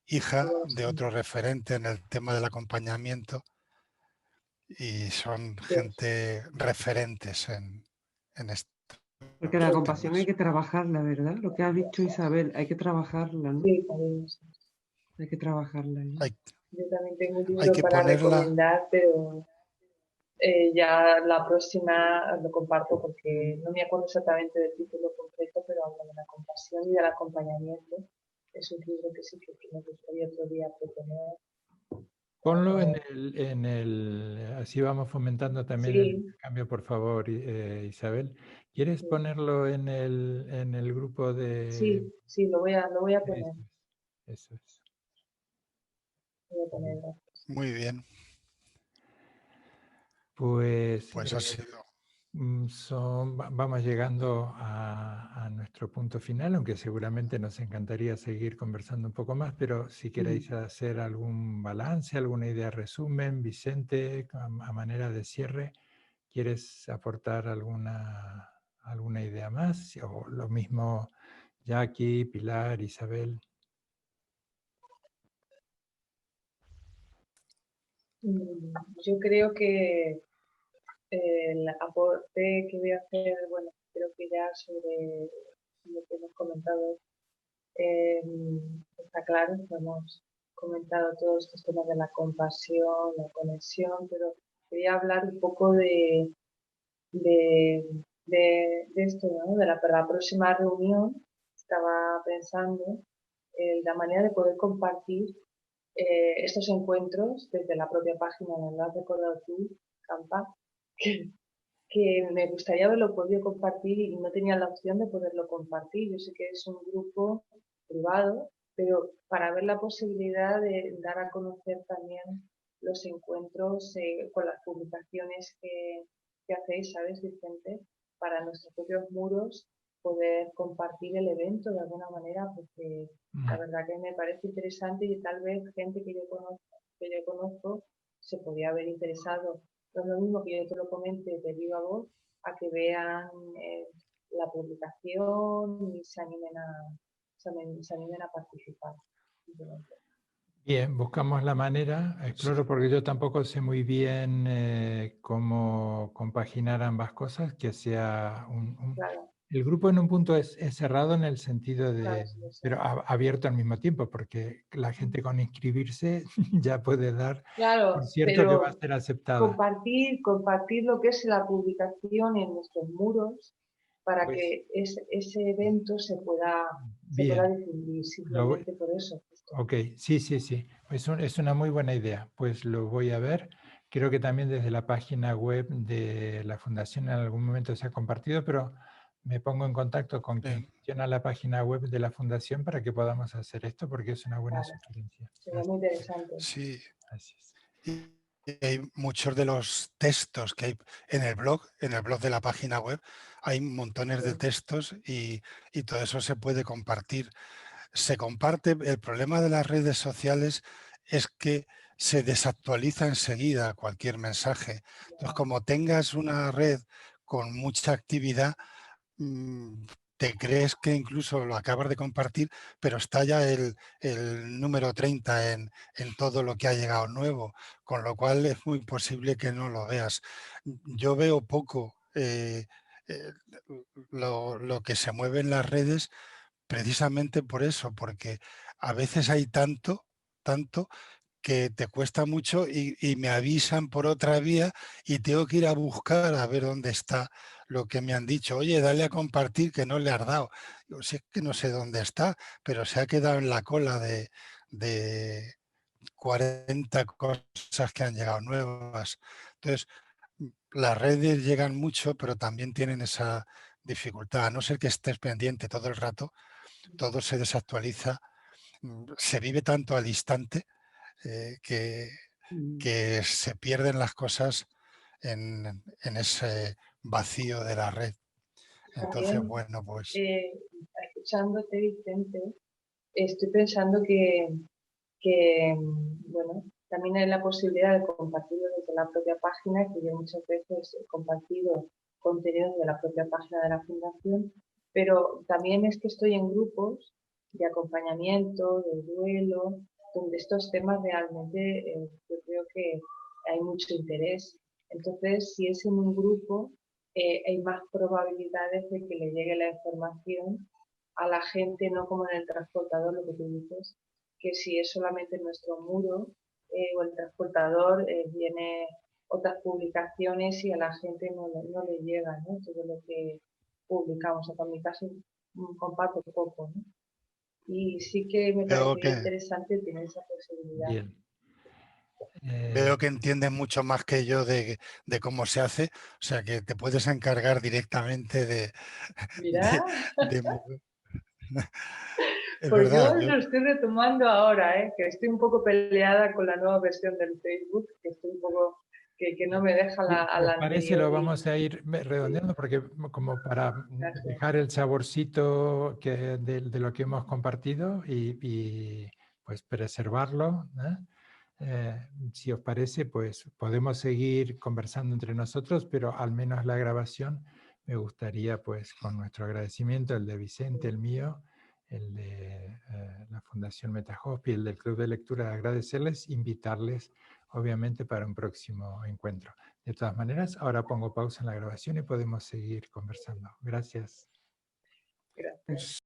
hija de otro referente en el tema del acompañamiento y son gente referentes en estos Porque la compasión hay temas. que trabajarla, ¿verdad? Lo que has dicho, Isabel, hay que trabajarla, ¿no? Sí, también. Hay que trabajarla, ¿no? Yo también tengo un Hay libro que para ponerla, recomendar, pero ya la próxima lo comparto porque no me acuerdo exactamente del título concreto, pero habla de la compasión y del acompañamiento. Es un libro que sí que me gustaría otro día proponer. Ponlo así vamos fomentando también el Sí, intercambio, por favor, Isabel. ¿Quieres ponerlo en el grupo de... sí, lo voy a Eso poner. es, eso es. Voy a ponerlo. muy bien, Pues pues ha sido. vamos llegando a nuestro punto final, aunque seguramente nos encantaría seguir conversando un poco más, pero si queréis hacer algún balance, alguna idea resumen, Vicente, a manera de cierre, ¿quieres aportar alguna idea más? O lo mismo Jackie, Pilar, Isabel. Yo creo que el aporte que voy a hacer, bueno, creo que ya sobre lo que hemos comentado está claro, hemos comentado todos estos temas de la compasión, la conexión, pero quería hablar un poco de, de esto, ¿no? Para la próxima reunión estaba pensando en la manera de poder compartir estos encuentros desde la propia página, me lo has recordado tú, Campa, que me gustaría haberlo podido compartir y no tenía la opción de poderlo compartir. Yo sé que es un grupo privado, pero para ver la posibilidad de dar a conocer también los encuentros con las publicaciones que hacéis, ¿sabes, Vicente? Para nuestros propios muros poder compartir el evento de alguna manera, porque la verdad que me parece interesante y tal vez gente que yo conozco se podría haber interesado. No es lo mismo que yo te lo comente de viva voz a que vean la publicación y se animen a participar. Bien, buscamos la manera, exploro Sí. porque yo tampoco sé muy bien cómo compaginar ambas cosas, que sea Claro, El grupo en un punto es cerrado en el sentido claro, de, sí, lo sé. pero abierto al mismo tiempo, porque la gente con inscribirse ya puede dar Claro, por cierto que va a pero ser aceptada. compartir lo que es la publicación en nuestros muros para Pues que ese evento se pueda bien, difundir, lo voy- simplemente por eso. Justo. ok, sí, sí, sí, es una muy buena idea, pues lo voy a ver. Creo que también desde la página web de la Fundación en algún momento se ha compartido, pero me pongo en contacto con quien Bien. gestiona la página web de la Fundación para que podamos hacer esto, porque es una buena Claro, sugerencia. sería muy interesante. Sí, Gracias. hay muchos de los textos que hay en el blog de la página web, hay montones de textos y todo eso se puede compartir. Se comparte, el problema de las redes sociales es que se desactualiza enseguida cualquier mensaje. Entonces, como tengas una red con mucha actividad, te crees que incluso lo acabas de compartir, pero está ya el número 30 en todo lo que ha llegado nuevo, con lo cual es muy posible que no lo veas. Yo veo poco eh, lo que se mueve en las redes precisamente por eso, porque a veces hay tanto que te cuesta mucho y me avisan por otra vía y tengo que ir a buscar a ver dónde está lo que me han dicho. Oye, dale a compartir que no le has dado. Yo sé que no sé dónde está, pero se ha quedado en la cola de 40 cosas que han llegado nuevas. Entonces, las redes llegan mucho, pero también tienen esa dificultad. A no ser que estés pendiente todo el rato, todo se desactualiza, se vive tanto al instante que se pierden las cosas en ese vacío de la red. Entonces, También, bueno, pues escuchándote, Vicente, estoy pensando bueno, también hay la posibilidad de compartirlo desde la propia página, que yo muchas veces he compartido contenidos de la propia página de la Fundación, pero también es que estoy en grupos de acompañamiento, de duelo, donde estos temas realmente yo creo que hay mucho interés. Entonces, si es en un grupo, hay más probabilidades de que le llegue la información a la gente, no como en el transportador, lo que tú dices, que si es solamente nuestro muro o el transportador, viene otras publicaciones y a la gente no le llega, ¿no? Todo lo que publicamos. O sea, en mi caso comparto poco, ¿no? Y sí que me veo parecería que, interesante tener esa posibilidad. Bien. veo que entiendes mucho más que yo de cómo se hace, o sea que te puedes encargar directamente Mira, de mover. Es pues yo verdad, lo estoy retomando ahora, que estoy un poco peleada con la nueva versión del Facebook, que estoy un poco, que no me deja a Si la os parece, anterior. lo vamos a ir Sí, redondeando porque como para gracias. dejar el saborcito de lo que hemos compartido y, pues preservarlo, ¿eh? Si os parece, pues podemos seguir conversando entre nosotros, pero al menos la grabación me gustaría, pues con nuestro agradecimiento, el de Vicente, el mío, el de la Fundación Metajospi, el del Club de Lectura, agradecerles, invitarles obviamente para un próximo encuentro. De todas maneras, ahora pongo pausa en la grabación y podemos seguir conversando. Gracias. Gracias.